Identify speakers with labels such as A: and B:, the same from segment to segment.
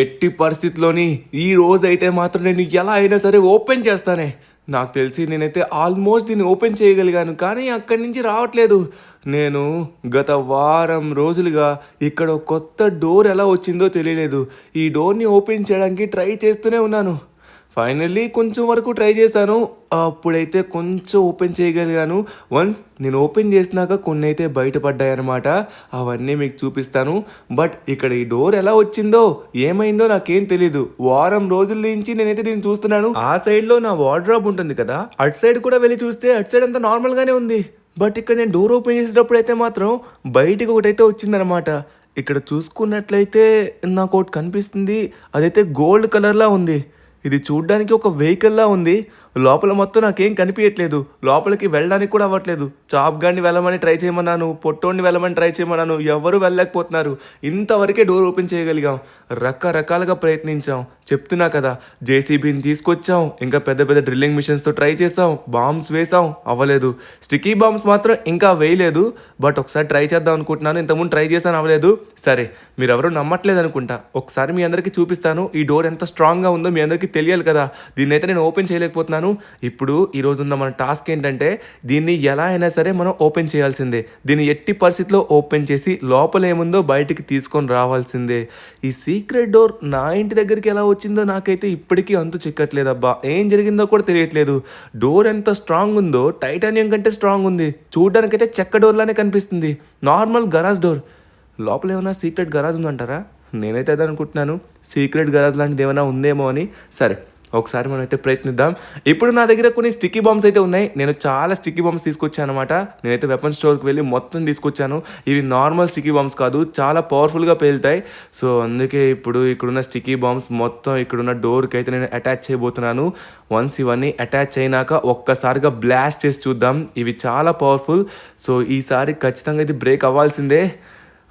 A: ఎట్టి పరిస్థితిలోని ఈ రోజైతే మాత్రం నేను ఎలా అయినా సరే ఓపెన్ చేస్తానే. నాకు తెలిసి నేనైతే ఆల్మోస్ట్ దీన్ని ఓపెన్ చేయగలిగాను, కానీ అక్కడి నుంచి రావట్లేదు. నేను గత వారం రోజులుగా ఇక్కడ ఒక కొత్త డోర్ ఎలా వచ్చిందో తెలియలేదు. ఈ డోర్ని ఓపెన్ చేయడానికి ట్రై చేస్తూనే ఉన్నాను. ఫైనల్లీ కొంచెం వరకు ట్రై చేశాను. అప్పుడైతే కొంచెం ఓపెన్ చేయగలిగాను. వన్స్ నేను ఓపెన్ చేసినాక కొన్ని అయితే బయటపడ్డాయన్నమాట. అవన్నీ మీకు చూపిస్తాను. బట్ ఇక్కడ ఈ డోర్ ఎలా వచ్చిందో ఏమైందో నాకేం తెలీదు. వారం రోజుల నుంచి నేనైతే దీన్ని చూస్తున్నాను. ఆ సైడ్లో నా వార్డ్రోబ్ ఉంటుంది కదా, అటు సైడ్ కూడా వెళ్ళి చూస్తే అటు సైడ్ అంతా నార్మల్గానే ఉంది. బట్ ఇక్కడ నేను డోర్ ఓపెన్ చేసేటప్పుడు అయితే మాత్రం బయటికి ఒకటైతే వచ్చిందనమాట. ఇక్కడ చూసుకున్నట్లయితే నాకు ఒకటి కనిపిస్తుంది. అదైతే గోల్డ్ కలర్లా ఉంది. ఇది చూడ్డానికి ఒక వెహికల్లా ఉంది. లోపల మొత్తం నాకేం కనిపించట్లేదు. లోపలికి వెళ్ళడానికి కూడా అవ్వట్లేదు. చాప్ గాడిని వెళ్ళమని ట్రై చేయమన్నాను, పొట్టోడిని వెళ్ళమని ట్రై చేయమన్నాను, ఎవరు వెళ్ళలేకపోతున్నారు. ఇంతవరకే డోర్ ఓపెన్ చేయగలిగాం. రకరకాలుగా ప్రయత్నించాం. చెప్తున్నా కదా, జేసీబీని తీసుకొచ్చాం, ఇంకా పెద్ద పెద్ద డ్రిల్లింగ్ మిషన్స్తో ట్రై చేసాం, బాంబ్స్ వేసాం, అవ్వలేదు. స్టిక్కీ బాంబ్స్ మాత్రం ఇంకా వేయలేదు. బట్ ఒకసారి ట్రై చేద్దాం అనుకుంటున్నాను. ఇంతకుముందు ట్రై చేశాను, అవ్వలేదు. సరే, మీరు ఎవరు నమ్మట్లేదు అనుకుంటా. ఒకసారి మీ అందరికీ చూపిస్తాను. ఈ డోర్ ఎంత స్ట్రాంగ్గా ఉందో మీ అందరికీ తెలియాలి కదా. దీన్ని అయితే నేను ఓపెన్ చేయలేకపోతున్నాను. ఇప్పుడు ఈరోజు ఉన్న మన టాస్క్ ఏంటంటే, దీన్ని ఎలా అయినా సరే మనం ఓపెన్ చేయాల్సిందే. దీన్ని ఎట్టి పరిస్థితిలో ఓపెన్ చేసి లోపల ఏముందో బయటికి తీసుకొని రావాల్సిందే. ఈ సీక్రెట్ డోర్ నా ఇంటి దగ్గరికి ఎలా వచ్చిందో నాకైతే ఇప్పటికీ అంతు చిక్కట్లేదబ్బా. ఏం జరిగిందో కూడా తెలియట్లేదు. డోర్ ఎంత స్ట్రాంగ్ ఉందో టైటానియం కంటే స్ట్రాంగ్ ఉంది. చూడడానికైతే చెక్క డోర్లానే కనిపిస్తుంది. Normal garage door. లోపల ఏమైనా సీక్రెట్ గరాజ్ ఉందంటారా? నేనైతే అదే అనుకుంటున్నాను. సీక్రెట్ గరాజ్ లాంటిది ఏమైనా ఉందేమో అని. సరే, ఒకసారి మనం అయితే ప్రయత్నిద్దాం. ఇప్పుడు నా దగ్గర కొన్ని స్టిక్కీ బాంబ్స్ అయితే ఉన్నాయి. నేను చాలా స్టిక్కీ బాంబ్స్ తీసుకొచ్చాను అనమాట. నేనైతే వెపన్ స్టోర్కి వెళ్ళి మొత్తం తీసుకొచ్చాను. ఇవి నార్మల్ స్టిక్కీ బాంబ్స్ కాదు, చాలా పవర్ఫుల్గా పేలుతాయి. సో అందుకే ఇప్పుడు ఇక్కడున్న స్టిక్కీ బాంబ్స్ మొత్తం ఇక్కడున్న డోర్కి అయితే నేను అటాచ్ చేయబోతున్నాను. వన్స్ ఇవన్నీ అటాచ్ అయినాక ఒక్కసారిగా బ్లాస్ట్ చేసి చూద్దాం. ఇవి చాలా పవర్ఫుల్. సో ఈసారి ఖచ్చితంగా ఇది బ్రేక్ అవ్వాల్సిందే.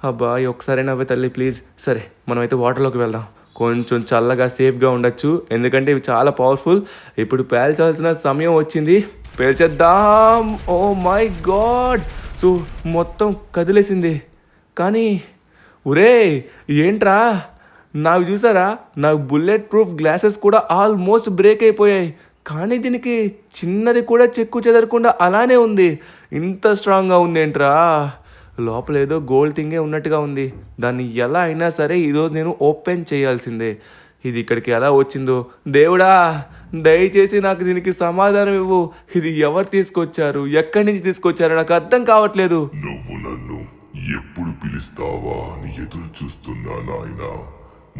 A: అబ్బా, ఒకసారైనా అవే తల్లి ప్లీజ్. సరే, మనమైతే వాటర్లోకి వెళ్దాం. కొంచెం చల్లగా సేఫ్గా ఉండొచ్చు, ఎందుకంటే ఇవి చాలా పవర్ఫుల్. ఇప్పుడు పేల్చాల్సిన సమయం వచ్చింది. పేల్చేద్దాం. Oh my god. సో మొత్తం కదిలేసింది. కానీ ఒరే, ఏంట్రా, నాకు చూసారా, నాకు బుల్లెట్ ప్రూఫ్ గ్లాసెస్ కూడా ఆల్మోస్ట్ బ్రేక్ అయిపోయాయి. కానీ దీనికి చిన్నది కూడా చెక్కు చెదరకుండా అలానే ఉంది. ఇంత స్ట్రాంగ్గా ఉంది ఏంట్రా. లోపల ఏదో గోల్డ్ థింగే ఉన్నట్టుగా ఉంది. దాన్ని ఎలా అయినా సరే ఈరోజు నేను ఓపెన్ చేయాల్సిందే. ఇది ఇక్కడికి ఎలా వచ్చిందో దేవుడా, దయచేసి నాకు దీనికి సమాధానం ఇవ్వు. ఇది ఎవరు తీసుకొచ్చారు, ఎక్కడి నుంచి తీసుకొచ్చారు, నాకు అర్థం కావట్లేదు.
B: నువ్వు నన్ను ఎప్పుడు పిలుస్తావా అని ఎదురు చూస్తున్నా నాయనా.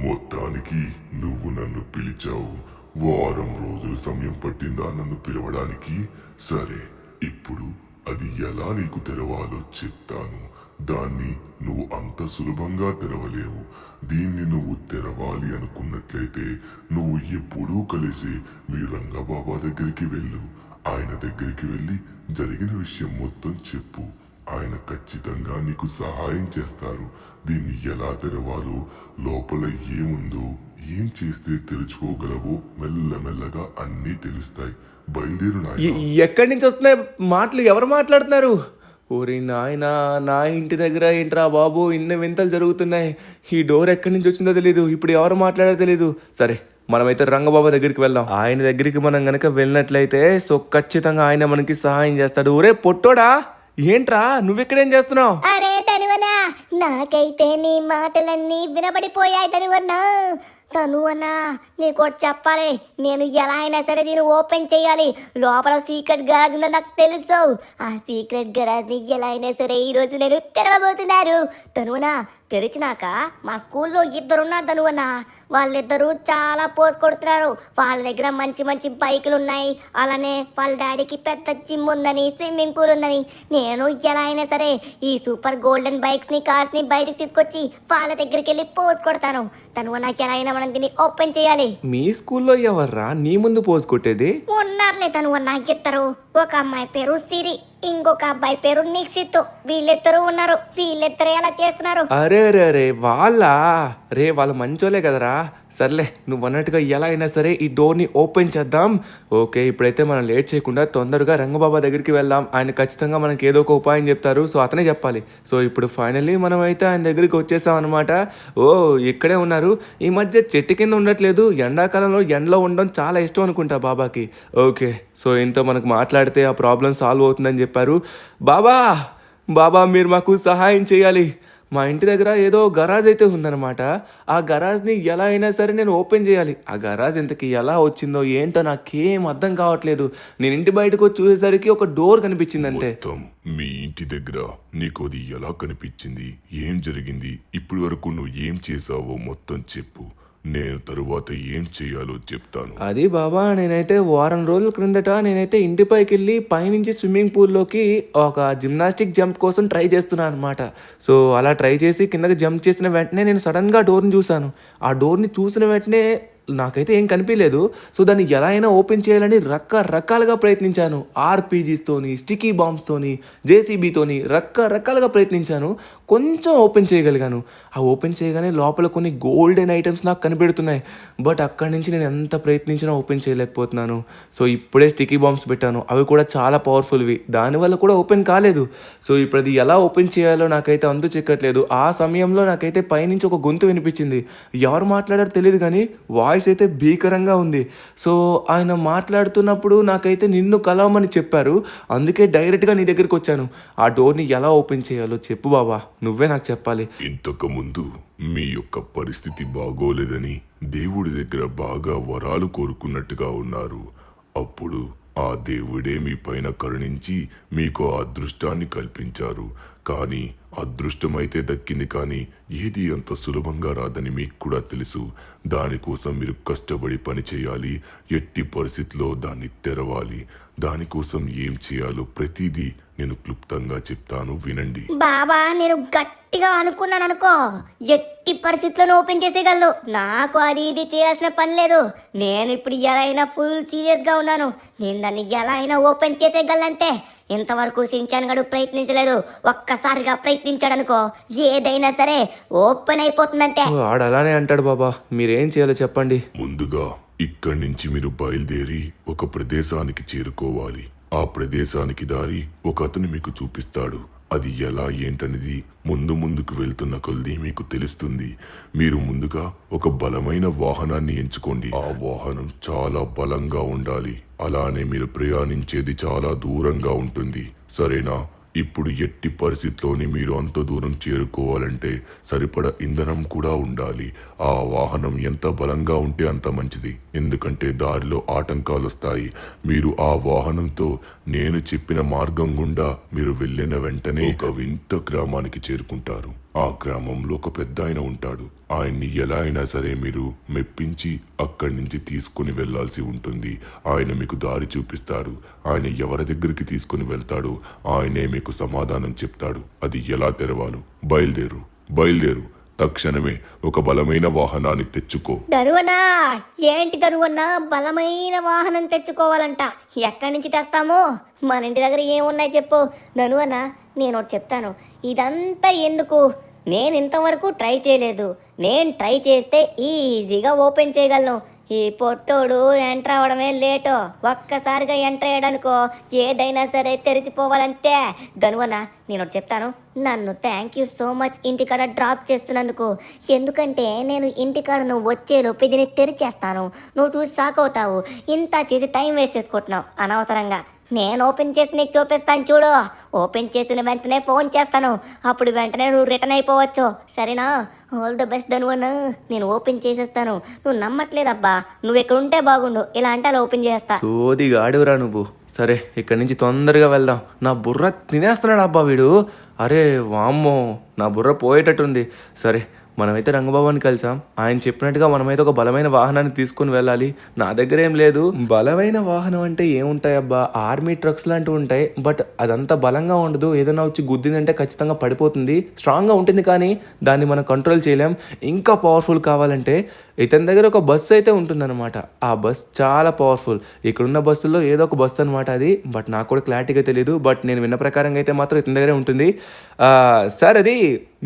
B: మొత్తానికి నువ్వు నన్ను పిలిచావు. వారం రోజులు సమయం పట్టిందా నన్ను పిలవడానికి? సరే, ఇప్పుడు అది ఎలా నీకు తెరవాలో చెప్తాను. దాన్ని నువ్వు అంత సులభంగా తెరవలేవు. దీన్ని నువ్వు తెరవాలి అనుకున్నట్లయితే నువ్వు ఎప్పుడూ కలిసి మీ రంగబాబా దగ్గరికి వెళ్ళు. ఆయన దగ్గరికి వెళ్ళి జరిగిన విషయం మొత్తం చెప్పు. ఆయన ఖచ్చితంగా నీకు సహాయం చేస్తారు. దీన్ని ఎలా తెరవాలో, లోపల ఏముందో, ఏం చేస్తే తెరుచుకోగలవో మెల్లమెల్లగా అన్నీ తెలుస్తాయి. బయలుదేరు నాయనా.
A: ఎక్కడి నుంచి వస్తున్నాయి మాటలు? ఎవరు మాట్లాడుతున్నారు? ఓరి నాయనా, నా ఇంటి దగ్గర ఏంట్రా బాబు ఇన్ని వింతలు జరుగుతున్నాయి. ఈ డోర్ ఎక్కడి నుంచి వచ్చిందో తెలీదు. ఇప్పుడు ఎవరు మాట్లాడారో తెలీదు. సరే, మనమైతే రంగబాబా దగ్గరికి వెళ్దాం. ఆయన దగ్గరికి మనం గనక వెళ్ళినట్లయితే సో ఖచ్చితంగా ఆయన మనకి సహాయం చేస్తాడు. ఒరే పొట్టోడా, ఏంట్రా నువ్వెక్కడేం చేస్తున్నావు?
C: అరే తనువనా, నాకైతే నీ మాటలన్నీ వినబడిపోయాయి తనువన్నా. తనువన్నా, నీకోటి చెప్పాలి. నేను ఎలా అయినా సరే దీన్ని ఓపెన్ చేయాలి. లోపల సీక్రెట్ గరాజ్ ఉందని నాకు తెలుసు. ఆ సీక్రెట్ గరాజ్ని ఎలా అయినా సరే ఈరోజు నేను తెరవబోతున్నారు. తనువనా, తెరిచినాక మా స్కూల్లో ఇద్దరున్నారు తనువన్నా. వాళ్ళిద్దరూ చాలా పోస్ కొడుతున్నారు. వాళ్ళ దగ్గర మంచి మంచి బైకులు ఉన్నాయి. అలానే వాళ్ళ డాడీకి పెద్ద జిమ్ ఉందని, స్విమ్మింగ్ పూల్ ఉందని. నేను ఎలా అయినా సరే ఈ సూపర్ గోల్డెన్ బైక్స్ని, కార్స్ని బయటికి తీసుకొచ్చి వాళ్ళ దగ్గరికి వెళ్ళి పోస్ కొడతాను. తనువన్నా, ఎలా అయినా మనం దీన్ని ఓపెన్ చేయాలి.
A: మీ స్కూల్లో ఎవర్రా నీ ముందు పోజ్ కొట్టేది?
C: ఉన్నారులే తనువన్నా ఇద్దరు. ఒక అమ్మాయి పేరు సిరి, ఇంకొక అబ్బాయి పేరు నిక్షిత్. వీళ్ళిద్దరూ ఉన్నారు. వీళ్ళిద్దరు ఎలా చేస్తున్నారు?
A: అరే అరే అరే వాళ్ళు మంచోలే కదరా. సర్లే, నువ్వు అన్నట్టుగా ఎలా అయినా సరే ఈ డోర్ని ఓపెన్ చేద్దాం. ఓకే, ఇప్పుడైతే మనం లేట్ చేయకుండా తొందరగా రంగబాబా దగ్గరికి వెళ్దాం. ఆయన ఖచ్చితంగా మనకి ఏదో ఒక ఉపాయం చెప్తారు, సో అతనే చెప్పాలి. సో ఇప్పుడు ఫైనల్లీ మనం అయితే ఆయన దగ్గరికి వచ్చేసాం అనమాట. ఓ, ఇక్కడే ఉన్నారు. ఈ మధ్య చెట్టు కింద ఉండట్లేదు, ఎండాకాలంలో ఎండలో ఉండడం చాలా ఇష్టం అనుకుంటా బాబాకి. ఓకే, సో ఇంత మనకు మాట్లాడితే ఆ ప్రాబ్లం సాల్వ్ అవుతుందని చెప్పారు. బాబా మీరు మాకు సహాయం చేయాలి. మా ఇంటి దగ్గర ఏదో గరాజ్ అయితే ఉందన్నమాట. ఆ గరాజ్ని ఎలా అయినా సరే నేను ఓపెన్ చేయాలి. ఆ గరాజ్ ఇంతకి ఎలా వచ్చిందో ఏంటో నాకేం అర్థం కావట్లేదు. నేను ఇంటి బయటకు వచ్చి చూసేసరికి ఒక డోర్ కనిపించింది అంతే.
B: మొత్తం మీ ఇంటి దగ్గర నీకు అది ఎలా కనిపించింది, ఏం జరిగింది, ఇప్పటి వరకు నువ్వు ఏం చేసావో మొత్తం చెప్పు. నేను తరువాత ఏం చేయాలో చెప్తాను.
A: అది బాబా, నేనైతే వారం రోజుల క్రిందట నేనైతే ఇంటిపైకి వెళ్ళి పైనుంచి స్విమ్మింగ్ పూల్లోకి ఒక జిమ్నాస్టిక్ జంప్ కోసం ట్రై చేస్తున్నాను అనమాట. సో అలా ట్రై చేసి కిందకి జంప్ చేసిన వెంటనే నేను సడన్గా డోర్ని చూశాను. ఆ డోర్ని చూసిన వెంటనే నాకైతే ఏం కనిపించలేదు. సో దాన్ని ఎలా అయినా ఓపెన్ చేయాలని రకరకాలుగా ప్రయత్నించాను. ఆర్పీజీస్తోని, స్టికీ బాంబ్స్తోని, జేసీబీతోని రకరకాలుగా ప్రయత్నించాను. కొంచెం ఓపెన్ చేయగలిగాను. ఆ ఓపెన్ చేయగానే లోపల కొన్ని గోల్డెన్ ఐటమ్స్ నాకు కనిపెడుతున్నాయి. బట్ అక్కడి నుంచి నేను ఎంత ప్రయత్నించినా ఓపెన్ చేయలేకపోతున్నాను. సో ఇప్పుడే స్టికీ బాంబ్స్ పెట్టాను, అవి కూడా చాలా పవర్ఫుల్వి. దానివల్ల కూడా ఓపెన్ కాలేదు. సో ఇప్పుడు అది ఎలా ఓపెన్ చేయాలో నాకైతే అంతు చిక్కట్లేదు. ఆ సమయంలో నాకైతే పైనుంచి ఒక గొంతు వినిపించింది. ఎవరు మాట్లాడారో తెలియదు కానీ వాయిస్ అయితే భీకరంగా ఉంది. సో ఆయన మాట్లాడుతున్నప్పుడు నాకైతే నిన్ను కలవమని చెప్పారు. అందుకే డైరెక్ట్గా నీ దగ్గరికి వచ్చాను. ఆ డోర్ని ఎలా ఓపెన్ చేయాలో చెప్పు బాబా, నువ్వే నాకు చెప్పాలి.
B: ఇంతకు ముందు మీ యొక్క పరిస్థితి బాగోలేదని దేవుడి దగ్గర బాగా వరాలు కోరుకున్నట్టుగా ఉన్నారు. అప్పుడు ఆ దేవుడే మీ పైన కరుణించి మీకు ఆ అదృష్టాన్ని కల్పించారు. కానీ అదృష్టమైతే దక్కింది, కానీ ఏది అంత సులభంగా రాదని మీకు కూడా తెలుసు. దానికోసం మీరు కష్టపడి పని చేయాలి. ఎట్టి పరిస్థితిలో దాన్ని తెరవాలి. దానికోసం ఏం చేయాలో ప్రతిదీ నేను క్లుప్తంగా చెప్తాను, వినండి.
C: బాబా, నేను గట్టిగా అనుకున్నాను అనుకో, ఎట్టి పరిస్థితుల్లో ఓపెన్ చేసేయగలను. నాకు అది ఇది చేయాల్సిన పని లేదు. నేను ఇప్పుడు ఎలా అయినా ఫుల్ సీరియస్గా ఉన్నాను. నేను దాన్ని ఎలా అయినా ఓపెన్ చేసేయగలనంతే. ఇంతవరకు సించాన్ గడు ప్రయత్నించలేదు. ఒక్కసారిగా ప్రయత్నించాడనుకో, ఏదైనా సరే ఓపెన్ అయిపోతుందంతే.
A: ఆడు అలానే అంటాడు బాబా, మీరేం చేయాలో చెప్పండి.
B: ముందుగా ఇక్కడి నుంచి మీరు బయలుదేరి ఒక ప్రదేశానికి చేరుకోవాలి. ఆ ప్రదేశానికి దారి ఒక అతను మీకు చూపిస్తాడు. అది ఎలా ఏంటనేది ముందుకు వెళ్తున్న కొద్దీ మీకు తెలుస్తుంది. మీరు ముందుగా ఒక బలమైన వాహనాన్ని ఎంచుకోండి. ఆ వాహనం చాలా బలంగా ఉండాలి. అలానే మీరు ప్రయాణించేది చాలా దూరంగా ఉంటుంది, సరేనా? ఇప్పుడు ఎట్టి పరిస్థితిలోని మీరు అంత దూరం చేరుకోవాలంటే సరిపడ ఇంధనం కూడా ఉండాలి. ఆ వాహనం ఎంత బలంగా ఉంటే అంత మంచిది, ఎందుకంటే దారిలో ఆటంకాలు వస్తాయి. మీరు ఆ వాహనంతో నేను చెప్పిన మార్గం గుండా మీరు వెళ్ళిన వెంటనే ఒక వింత గ్రామానికి చేరుకుంటారు. ఆ గ్రామంలో ఒక పెద్ద ఆయన ఉంటాడు. ఆయన్ని ఎలా అయినా సరే మీరు మెప్పించి అక్కడి నుంచి తీసుకుని వెళ్లాల్సి ఉంటుంది. ఆయన మీకు దారి చూపిస్తాడు. ఆయన ఎవరి దగ్గరికి తీసుకుని వెళ్తాడో ఆయనే మీకు సమాధానం చెప్తాడు. అది ఎలా తెరవాలో. బయలుదేరు. తక్షణమే ఒక బలమైన వాహనాన్ని తెచ్చుకో.
C: దరువనా, ఏంటి దరువన్నా, బలమైన వాహనం తెచ్చుకోవాలంట? ఎక్కడి నుంచి తెస్తామో? మన ఇంటి దగ్గర ఏమున్నాయి చెప్పు. దరువనా, నేను ఒకటి చెప్తాను, ఇదంతా ఎందుకు? నేను ఇంతవరకు ట్రై చేయలేదు. నేను ట్రై చేస్తే ఈజీగా ఓపెన్ చేయగలను. ఈ పొట్టోడు ఎంటర్ అవ్వడమే లేటు. ఒక్కసారిగా ఎంటర్ అయ్యాడనుకో, ఏదైనా సరే తెరిచిపోవాలంతే. ధనువనా, నేను ఒకటి చెప్తాను, నన్ను థ్యాంక్ యూ సో మచ్ ఇంటికాడ డ్రాప్ చేస్తున్నందుకు. ఎందుకంటే నేను ఇంటికాడ నువ్వు వచ్చేలోపు దీన్ని తెరిచేస్తాను. నువ్వు చూసి షాక్ అవుతావు. ఇంత చేసి టైం వేస్ట్ చేసుకుంటున్నావు అనవసరంగా. నేను ఓపెన్ చేసి నీకు చూపిస్తాను చూడు. ఓపెన్ చేసిన వెంటనే ఫోన్ చేస్తాను. అప్పుడు వెంటనే నువ్వు రిటర్న్ అయిపోవచ్చు, సరేనా? ఆల్ ద బెస్ట్ ధనువన్నా. నేను ఓపెన్ చేసేస్తాను. నువ్వు నమ్మట్లేదబ్బా. నువ్వు ఎక్కడ ఉంటే బాగుండు, ఇలా అంటే అలా ఓపెన్ చేస్తా.
A: సోదిగా ఆడివరా నువ్వు. సరే, ఇక్కడి నుంచి తొందరగా వెళ్దాం. నా బుర్ర తినేస్తున్నాడు అబ్బా వీడు. అరే వామ్మో, నా బుర్ర పోయేటట్టుంది. సరే, మనమైతే రంగబాబాని కలిసాం. ఆయన చెప్పినట్టుగా మనమైతే ఒక బలమైన వాహనాన్ని తీసుకుని వెళ్ళాలి. నా దగ్గర ఏం లేదు. బలమైన వాహనం అంటే ఏముంటాయబ్బా, ఆర్మీ ట్రక్స్ లాంటివి ఉంటాయి. బట్ అదంతా బలంగా ఉండదు. ఏదైనా వచ్చి గుద్దిందంటే ఖచ్చితంగా పడిపోతుంది. స్ట్రాంగ్గా ఉంటుంది కానీ దాన్ని మనం కంట్రోల్ చేయలేం. ఇంకా పవర్ఫుల్ కావాలంటే ఇతని దగ్గర ఒక బస్సు అయితే ఉంటుందన్నమాట. ఆ బస్ చాలా పవర్ఫుల్. ఇక్కడున్న బస్సుల్లో ఏదో ఒక బస్సు అనమాట అది. బట్ నాకు కూడా క్లారిటీగా తెలియదు. బట్ నేను విన్న ప్రకారంగా అయితే మాత్రం ఇతని దగ్గరే ఉంటుంది. సార్ అది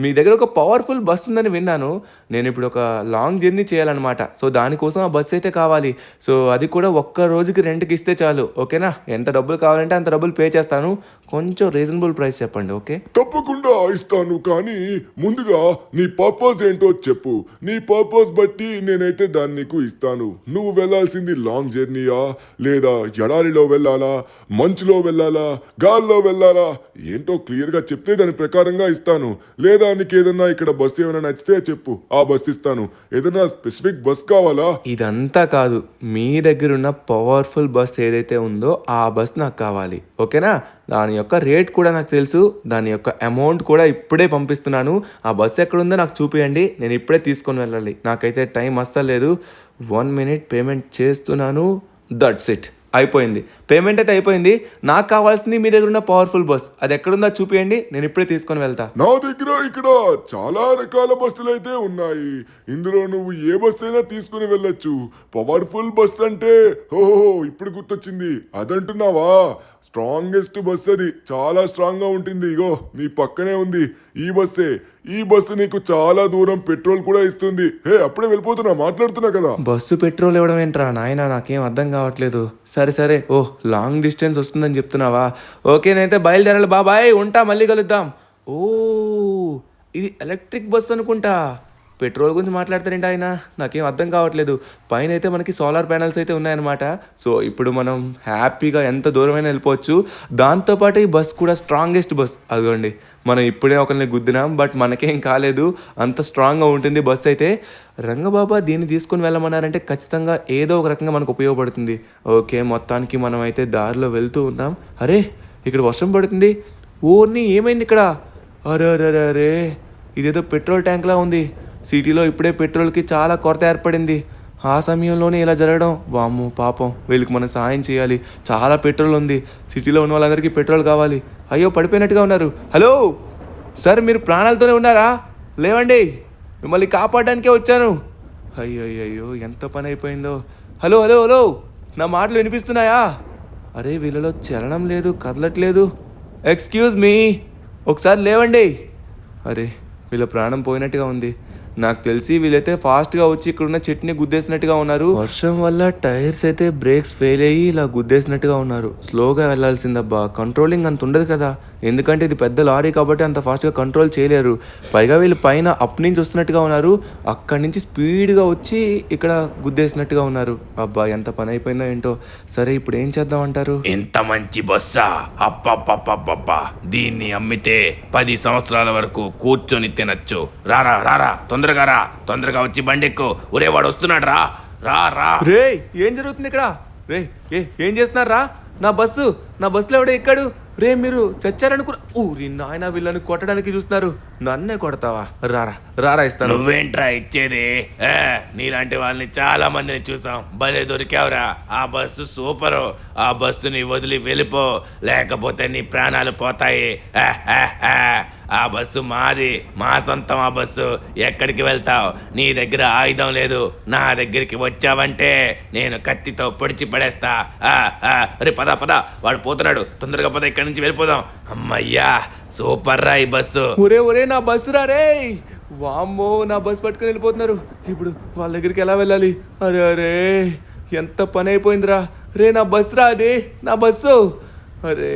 A: మీ దగ్గర ఒక పవర్ఫుల్ బస్ ఉందని విన్నాను. నేను ఇప్పుడు ఒక లాంగ్ జర్నీ చేయాలన్నమాట. సో దానికోసం ఆ బస్సు అయితే కావాలి. సో అది కూడా ఒక్క రోజుకి రెంట్కి ఇస్తే చాలు, ఓకేనా? ఎంత డబ్బులు కావాలంటే అంత డబ్బులు పే చేస్తాను. కొంచెం రీజనబుల్ ప్రైస్ చెప్పండి, ఓకే?
B: తప్పకుండా ఇస్తాను, కానీ ముందుగా నీ పర్పస్ ఏంటో చెప్పు. నీ పర్పస్ బట్టి నేనైతే దాన్ని నీకు ఇస్తాను. నువ్వు వెళ్ళాల్సింది లాంగ్ జర్నీయా, లేదా ఎడారిలో వెళ్ళాలా, మంచులో వెళ్ళాలా, గాల్లో వెళ్ళాలా, ఏంటో క్లియర్ గా చెప్తే దాని ప్రకారంగా ఇస్తాను. లేదా నీకు ఏదన్నా ఇక్కడ బస్సు ఏమైనా నచ్చితే చెప్పు, ఆ బస్ ఇస్తాను. ఏదైనా స్పెసిఫిక్ బస్ కావాలా?
A: ఇదంతా కాదు, మీ దగ్గర ఉన్న పవర్ఫుల్ బస్ ఏదైతే ఉందో ఆ బస్ నాకు కావాలి, ఓకేనా? దాని యొక్క రేట్ కూడా నాకు తెలుసు, దాని యొక్క అమౌంట్ కూడా ఇప్పుడే పంపిస్తున్నాను. ఆ బస్ ఎక్కడుందో నాకు చూపియండి, నేను ఇప్పుడే తీసుకొని వెళ్ళాలి. నాకైతే టైం అస్సలు లేదు. 1 minute పేమెంట్ చేస్తున్నాను. దట్స్ ఇట్, అయిపోయింది. పేమెంట్ అయితే అయిపోయింది. నాకు కావాల్సింది మీ దగ్గర ఉన్న పవర్ఫుల్ బస్. అది ఎక్కడుందో చూపియండి, నేను ఇప్పుడే తీసుకొని వెళ్తా.
B: నా దగ్గర ఇక్కడ చాలా రకాల బస్సులు అయితే ఉన్నాయి. ఇందులో నువ్వు ఏ బస్సు అయినా తీసుకుని వెళ్ళొచ్చు. పవర్ఫుల్ బస్ అంటే ఓహో ఇప్పుడు గుర్తొచ్చింది, అదంటున్నావా? స్ట్రాంగెస్ట్ బస్ అది, చాలా స్ట్రాంగ్ గా ఉంటుంది. ఇగో నీ పక్కనే ఉంది ఈ బస్సే. ఈ బస్సు నీకు చాలా దూరం పెట్రోల్ కూడా ఇస్తుంది. హే అప్పుడే వెళ్ళిపోతున్నా, మాట్లాడుతున్నా కదా.
A: బస్సు పెట్రోల్ ఇవ్వడం ఏంట్రా నాయనా, నాకేం అర్థం కావట్లేదు. సరే సరే, ఓ లాంగ్ డిస్టెన్స్ వస్తుందని చెప్తున్నావా? ఓకే, నేనైతే బయలుదేరాలి. బాబాయ్, ఉంటా, మళ్ళీ కలుద్దాం. ఓ ఇది ఎలక్ట్రిక్ బస్ అనుకుంటా. పెట్రోల్ గురించి మాట్లాడతారేంటి ఆయన, నాకేం అర్థం కావట్లేదు. పైన అయితే మనకి సోలార్ ప్యానల్స్ అయితే ఉన్నాయన్నమాట. సో ఇప్పుడు మనం హ్యాపీగా ఎంత దూరమైనా వెళ్ళిపోవచ్చు. దాంతోపాటు ఈ బస్ కూడా స్ట్రాంగెస్ట్ బస్. అదిగోండి, మనం ఇప్పుడే ఒకరిని గుద్దినాం, బట్ మనకేం కాలేదు. అంత స్ట్రాంగ్గా ఉంటుంది బస్ అయితే. రంగబాబా దీన్ని తీసుకుని వెళ్ళమన్నారంటే ఖచ్చితంగా ఏదో ఒక రకంగా మనకు ఉపయోగపడుతుంది. ఓకే, మొత్తానికి మనం అయితే దారిలో వెళ్తూ ఉన్నాం. అరే ఇక్కడ వర్షం పడుతుంది. ఓర్ని, ఏమైంది ఇక్కడ? అరే అరే అరే అరే, ఇదేదో పెట్రోల్ ట్యాంక్లా ఉంది. సిటీలో ఇప్పుడే పెట్రోల్కి చాలా కొరత ఏర్పడింది. ఆ సమయంలోనే ఇలా జరగడం, వామ్మో పాపం, వీళ్ళకి మనం సాయం చేయాలి. చాలా పెట్రోల్ ఉంది, సిటీలో ఉన్న వాళ్ళందరికీ పెట్రోల్ కావాలి. అయ్యో పడిపోయినట్టుగా ఉన్నారు. హలో సార్, మీరు ప్రాణాలతోనే ఉన్నారా? లేవండి, మిమ్మల్ని కాపాడడానికే వచ్చాను. అయ్యో అయ్యో, ఎంత పని అయిపోయిందో. హలో హలో హలో, నా మాటలు వినిపిస్తున్నాయా? అరే వీళ్ళలో చలనం లేదు, కదలట్లేదు. ఎక్స్క్యూజ్ మీ, ఒకసారి లేవండి. అరే వీళ్ళ ప్రాణం పోయినట్టుగా ఉంది. నాకు తెలిసి వీళ్ళైతే ఫాస్ట్గా వచ్చి ఇక్కడున్న చెట్టుని గుద్దేసినట్టుగా ఉన్నారు. వర్షం వల్ల టైర్స్ అయితే బ్రేక్స్ ఫెయిల్ అయ్యి ఇలా గుద్దేసినట్టుగా ఉన్నారు. స్లోగా వెళ్ళాల్సిందబ్బా, కంట్రోలింగ్ అంత ఉండదు కదా, ఎందుకంటే ఇది పెద్ద లారీ కాబట్టి అంత ఫాస్ట్గా కంట్రోల్ చేయలేరు. పైగా వీళ్ళు పైన అప్ నుంచి వస్తున్నట్టుగా ఉన్నారు, అక్కడి నుంచి స్పీడ్గా వచ్చి ఇక్కడ గుద్దేసినట్టుగా ఉన్నారు. అబ్బా ఎంత పని అయిపోయిందో ఏంటో. సరే ఇప్పుడు ఏం చేద్దాం అంటారు?
D: ఇంత మంచి బస్సా, అప్పప్పప్పప్ప, దీన్ని అమ్మితే 10 సంవత్సరాల వరకు కూర్చొని తినచ్చు. రారా రారా, తొందరగా రా, తొందరగా వచ్చి బండెక్కు. ఒరే వాడు వస్తున్నాడు, రా రా రా.
A: రే ఏం జరుగుతుంది ఇక్కడ? రే ఏం చేస్తున్నారా? నా బస్సులో ఎవడో ఎక్కాడు. రే మీరు చచ్చారనుకున్నా. ఊరి నాయన, వీళ్ళని కొట్టడానికి చూస్తున్నారు, నన్నే కొడతావా? రారా రారా, ఇస్తాను.
D: నువ్వేంట్రా ఇచ్చేది? నీలాంటి వాళ్ళని చాలా మందిని చూసాం, భలే దొరికావురా. ఆ బస్సు సూపరు. ఆ బస్సుని వదిలి వెళ్ళిపో, లేకపోతే నీ ప్రాణాలు పోతాయి. ఆ బస్సు మాది, మా సొంతం ఆ బస్సు. ఎక్కడికి వెళ్తావు? నీ దగ్గర ఆయుధం లేదు, నా దగ్గరికి వచ్చావంటే నేను కత్తితో పొడిచి పడేస్తా. అరే పద పద, వాడు పోతున్నాడు, తొందరగా పద, ఇక్కడి నుంచి వెళ్ళిపోదాం. అమ్మయ్యా, సూపర్ రా ఈ బస్సు.
A: ఒరే నా బస్సు రా రే. వామ్మో, నా బస్సు పట్టుకుని వెళ్ళిపోతున్నారు. ఇప్పుడు వాళ్ళ దగ్గరికి ఎలా వెళ్ళాలి? అరే అరే, ఎంత పని అయిపోయిందిరా. రే నా బస్సు రా, అది నా బస్సు. అరే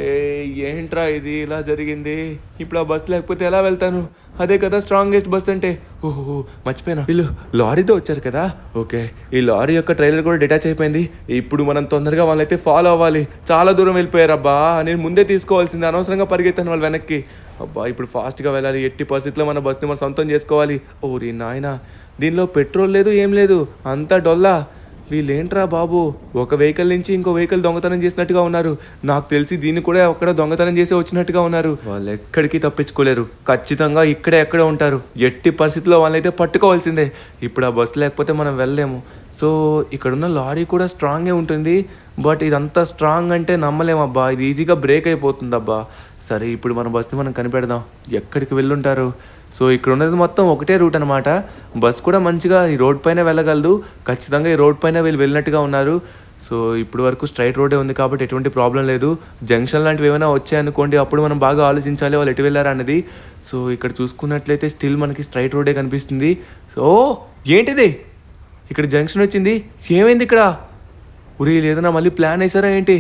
A: ఏంట్రా ఇది ఇలా జరిగింది? ఇప్పుడు ఆ బస్సు లేకపోతే ఎలా వెళ్తాను? అదే కదా స్ట్రాంగెస్ట్ బస్ అంటే. ఓహో మర్చిపోయినా, వీళ్ళు లారీతో వచ్చారు కదా. ఓకే, ఈ లారీ యొక్క ట్రైలర్ కూడా డిటాచ్ అయిపోయింది. ఇప్పుడు మనం తొందరగా వాళ్ళైతే ఫాలో అవ్వాలి. చాలా దూరం వెళ్ళిపోయారు అబ్బా, నేను ముందే తీసుకోవాల్సింది, అనవసరంగా పరిగెత్తాను వాళ్ళు వెనక్కి. అబ్బా ఇప్పుడు ఫాస్ట్గా వెళ్ళాలి, ఎట్టి పరిస్థితుల్లో మన బస్ని మనం సొంతం చేసుకోవాలి. ఓరి నాయన, దీనిలో పెట్రోల్ లేదు, ఏం లేదు, అంతా డొల్లా. వీళ్ళేంట్రా బాబు, ఒక వెహికల్ నుంచి ఇంకో వెహికల్ దొంగతనం చేసినట్టుగా ఉన్నారు. నాకు తెలిసి దీన్ని కూడా ఒక్కడ దొంగతనం చేసి వచ్చినట్టుగా ఉన్నారు. వాళ్ళు ఎక్కడికి తప్పించుకోలేరు, ఖచ్చితంగా ఇక్కడే ఎక్కడ ఉంటారు. ఎట్టి పరిస్థితుల్లో వాళ్ళైతే పట్టుకోవాల్సిందే. ఇప్పుడు ఆ బస్సు లేకపోతే మనం వెళ్ళలేము. సో ఇక్కడున్న లారీ కూడా స్ట్రాంగే ఉంటుంది, బట్ ఇదంతా స్ట్రాంగ్ అంటే నమ్మలేమబ్బా, ఇది ఈజీగా బ్రేక్ అయిపోతుందబ్బా. సరే ఇప్పుడు మన బస్ని మనం కనిపెడదాం, ఎక్కడికి వెళ్ళుంటారు. సో ఇక్కడ ఉన్నది మొత్తం ఒకటే రూట్ అనమాట. బస్ కూడా మంచిగా ఈ రోడ్ పైన వెళ్ళగలదు. ఖచ్చితంగా ఈ రోడ్ పైన వీళ్ళు వెళ్ళినట్టుగా ఉన్నారు. సో ఇప్పుడు వరకు స్ట్రైట్ రోడే ఉంది కాబట్టి ఎటువంటి ప్రాబ్లం లేదు. జంక్షన్ లాంటివి ఏమైనా వచ్చాయనుకోండి, అప్పుడు మనం బాగా ఆలోచించాలి వాళ్ళు ఎటు వెళ్ళారా అనేది. సో ఇక్కడ చూసుకున్నట్లయితే స్టిల్ మనకి స్ట్రైట్ రోడే కనిపిస్తుంది. ఓ ఏంటిది, ఇక్కడ జంక్షన్ వచ్చింది, ఏమైంది ఇక్కడ? ఉరి లేదన్నా మళ్ళీ ప్లాన్ వేసారా ఏంటి?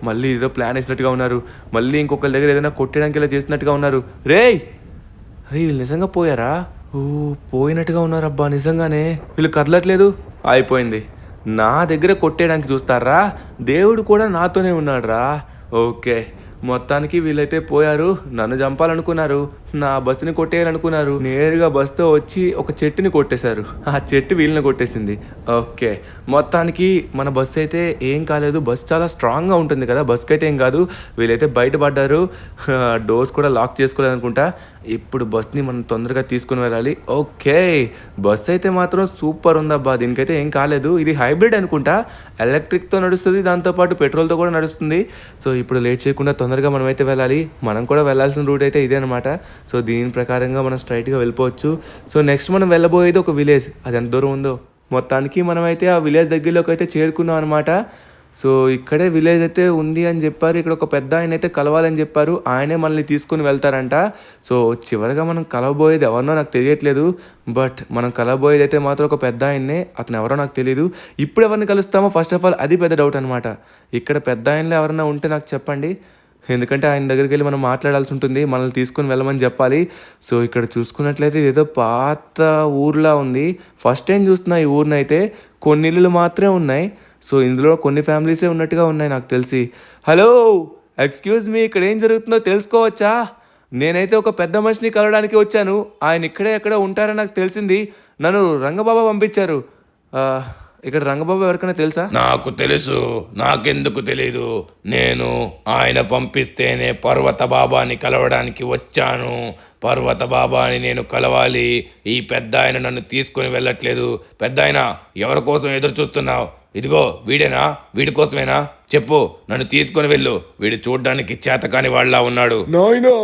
A: మళ్ళీ ఏదో ప్లాన్ వేసినట్టుగా ఉన్నారు. మళ్ళీ ఇంకొకరి దగ్గర ఏదైనా కొట్టడానికి ఇలా చేసినట్టుగా ఉన్నారు. రేయ్ అరే వీళ్ళు నిజంగా పోయారా? ఓ పోయినట్టుగా ఉన్నారబ్బా, నిజంగానే వీళ్ళు కదలట్లేదు. అయిపోయింది, నా దగ్గర కొట్టేయడానికి చూస్తారా? దేవుడు కూడా నాతోనే ఉన్నాడు రా. ఓకే, మొత్తానికి వీళ్ళైతే పోయారు. నన్ను చంపాలనుకున్నారు, నా బస్సుని కొట్టేయాలనుకున్నారు. నేరుగా బస్సుతో వచ్చి ఒక చెట్టుని కొట్టేశారు. ఆ చెట్టు వీళ్ళని కొట్టేసింది. ఓకే, మొత్తానికి మన బస్సు అయితే ఏం కాలేదు. బస్సు చాలా స్ట్రాంగ్గా ఉంటుంది కదా, బస్కి అయితే ఏం కాదు. వీళ్ళైతే బయటపడ్డారు. డోర్స్ కూడా లాక్ చేసుకోలేదు అనుకుంటా. ఇప్పుడు బస్ని మనం తొందరగా తీసుకుని వెళ్ళాలి. ఓకే, బస్ అయితే మాత్రం సూపర్ ఉందబ్బా, దీనికైతే ఏం కాలేదు. ఇది హైబ్రిడ్ అనుకుంటా, ఎలక్ట్రిక్తో నడుస్తుంది, దాంతోపాటు పెట్రోల్తో కూడా నడుస్తుంది. సో ఇప్పుడు లేట్ చేయకుండా తొందరగా మనం అయితే వెళ్ళాలి. మనం కూడా వెళ్ళాల్సిన రూట్ అయితే ఇదే అనమాట. సో దీని ప్రకారంగా మనం స్ట్రైట్గా వెళ్ళిపోవచ్చు. సో నెక్స్ట్ మనం వెళ్ళబోయేది ఒక విలేజ్. అది ఎంత దూరం ఉందో. మొత్తానికి మనమైతే ఆ విలేజ్ దగ్గరలోకి అయితే చేరుకున్నాం అనమాట. సో ఇక్కడే విలేజ్ అయితే ఉంది అని చెప్పారు. ఇక్కడ ఒక పెద్ద ఆయన అయితే కలవాలని చెప్పారు. ఆయనే మనల్ని తీసుకుని వెళ్తారంట. సో చివరిగా మనం కలవబోయేది ఎవరినో నాకు తెలియట్లేదు, బట్ మనం కలవబోయేది అయితే మాత్రం ఒక పెద్ద ఆయన్నే. అతను ఎవరో నాకు తెలియదు. ఇప్పుడు ఎవరిని కలుస్తామో ఫస్ట్ ఆఫ్ ఆల్ అది పెద్ద డౌట్ అనమాట. ఇక్కడ పెద్ద ఆయనలో ఎవరైనా ఉంటే నాకు చెప్పండి, ఎందుకంటే ఆయన దగ్గరికి వెళ్ళి మనం మాట్లాడాల్సి ఉంటుంది. మనల్ని తీసుకొని వెళ్ళమని చెప్పాలి. సో ఇక్కడ చూసుకున్నట్లయితే ఏదో పాత ఊర్లా ఉంది. ఫస్ట్ టైం చూస్తున్నా ఈ ఊరిని అయితే. కొన్ని ఇల్లులు మాత్రమే ఉన్నాయి. సో ఇందులో కొన్ని ఫ్యామిలీసే ఉన్నట్టుగా ఉన్నాయి నాకు తెలిసి. హలో, ఎక్స్క్యూజ్ మీ, ఇక్కడ ఏం జరుగుతుందో తెలుసుకోవచ్చా? నేనైతే ఒక పెద్ద మనిషిని కలవడానికి వచ్చాను. ఆయన ఇక్కడే ఎక్కడ ఉంటారని నాకు తెలిసింది. నన్ను రంగబాబా పంపించారు. ఇక్కడ రంగబాబు ఎవరికైనా తెలుసా?
D: నాకు తెలుసు, నాకెందుకు తెలీదు. నేను ఆయన పంపిస్తేనే పర్వత బాబాని కలవడానికి వచ్చాను. పర్వత బాబాని నేను కలవాలి. ఈ పెద్ద ఆయన నన్ను తీసుకొని వెళ్ళట్లేదు. పెద్ద ఆయన ఎవరి కోసం ఎదురు చూస్తున్నావు? ఇదిగో వీడేనా? వీడి కోసమేనా? చెప్పు, నన్ను తీసుకొని వెళ్ళు. వీడు చూడ్డానికి చేతకాని వాళ్ళ ఉన్నాడు.
B: నాయనా,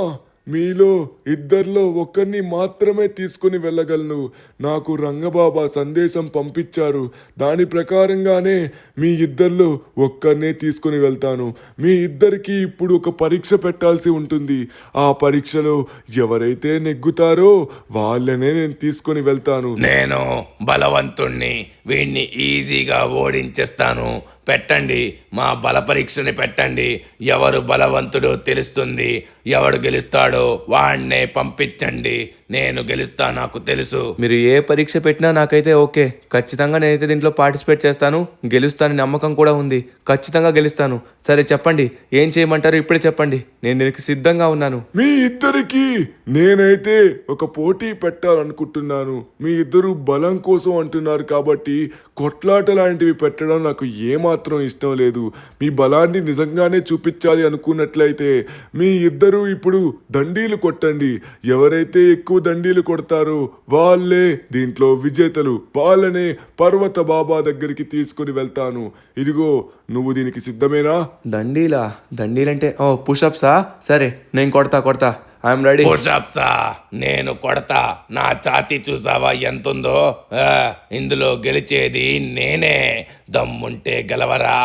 B: మీలో ఇద్దరిలో ఒక్కరిని మాత్రమే తీసుకుని వెళ్ళగలను. నాకు రంగబాబా సందేశం పంపించారు. దాని ప్రకారంగానే మీ ఇద్దరిలో ఒక్కరినే తీసుకుని వెళ్తాను. మీ ఇద్దరికి ఇప్పుడు ఒక పరీక్ష పెట్టాల్సి ఉంటుంది. ఆ పరీక్షలో ఎవరైతే నెగ్గుతారో వాళ్ళనే నేను తీసుకుని వెళ్తాను.
D: నేను బలవంతుణ్ణి, వీణ్ణి ఈజీగా ఓడించేస్తాను. పెట్టండి, మా బల పరీక్షని పెట్టండి. ఎవరు బలవంతుడో తెలుస్తుంది. ఎవడు గెలుస్తాడో వాణ్ణే పంపించండి. నేను గెలుస్తా, నాకు తెలుసు.
A: మీరు ఏ పరీక్ష పెట్టినా నాకైతే ఓకే. ఖచ్చితంగా నేనైతే దీంట్లో పార్టిసిపేట్ చేస్తాను. గెలుస్తానని నమ్మకం కూడా ఉంది. ఖచ్చితంగా గెలుస్తాను. సరే చెప్పండి, ఏం చేయమంటారు? ఇప్పుడే చెప్పండి, నేను దీనికి సిద్ధంగా ఉన్నాను.
B: మీ ఇద్దరికి నేనైతే ఒక పోటీ పెట్టాలనుకుంటున్నాను. మీ ఇద్దరు బలం కోసం అంటున్నారు కాబట్టి కొట్లాట లాంటివి పెట్టడం నాకు ఏమాత్రం ఇష్టం లేదు. మీ బలాన్ని నిజంగానే చూపించాలి అనుకున్నట్లయితే మీ ఇద్దరు ఇప్పుడు దండీలు కొట్టండి. ఎవరైతే ఎక్కువ దండీలు కొడతారో వాళ్ళే దీంట్లో విజేతలు. వాళ్ళనే పర్వత బాబా దగ్గరికి తీసుకుని వెళ్తాను. ఇదిగో, నువ్వు దీనికి సిద్ధమేనా?
A: దండీలంటే ఓ పుషప్సా? సరే, నేను కొడతా. I'm ready.
D: పుషప్సా? నేను కొడతా. నా ఛాతీ చూసావా ఎంతుందో? ఇందులో గెలిచేది నేనే. దమ్ముంటే గెలవరా?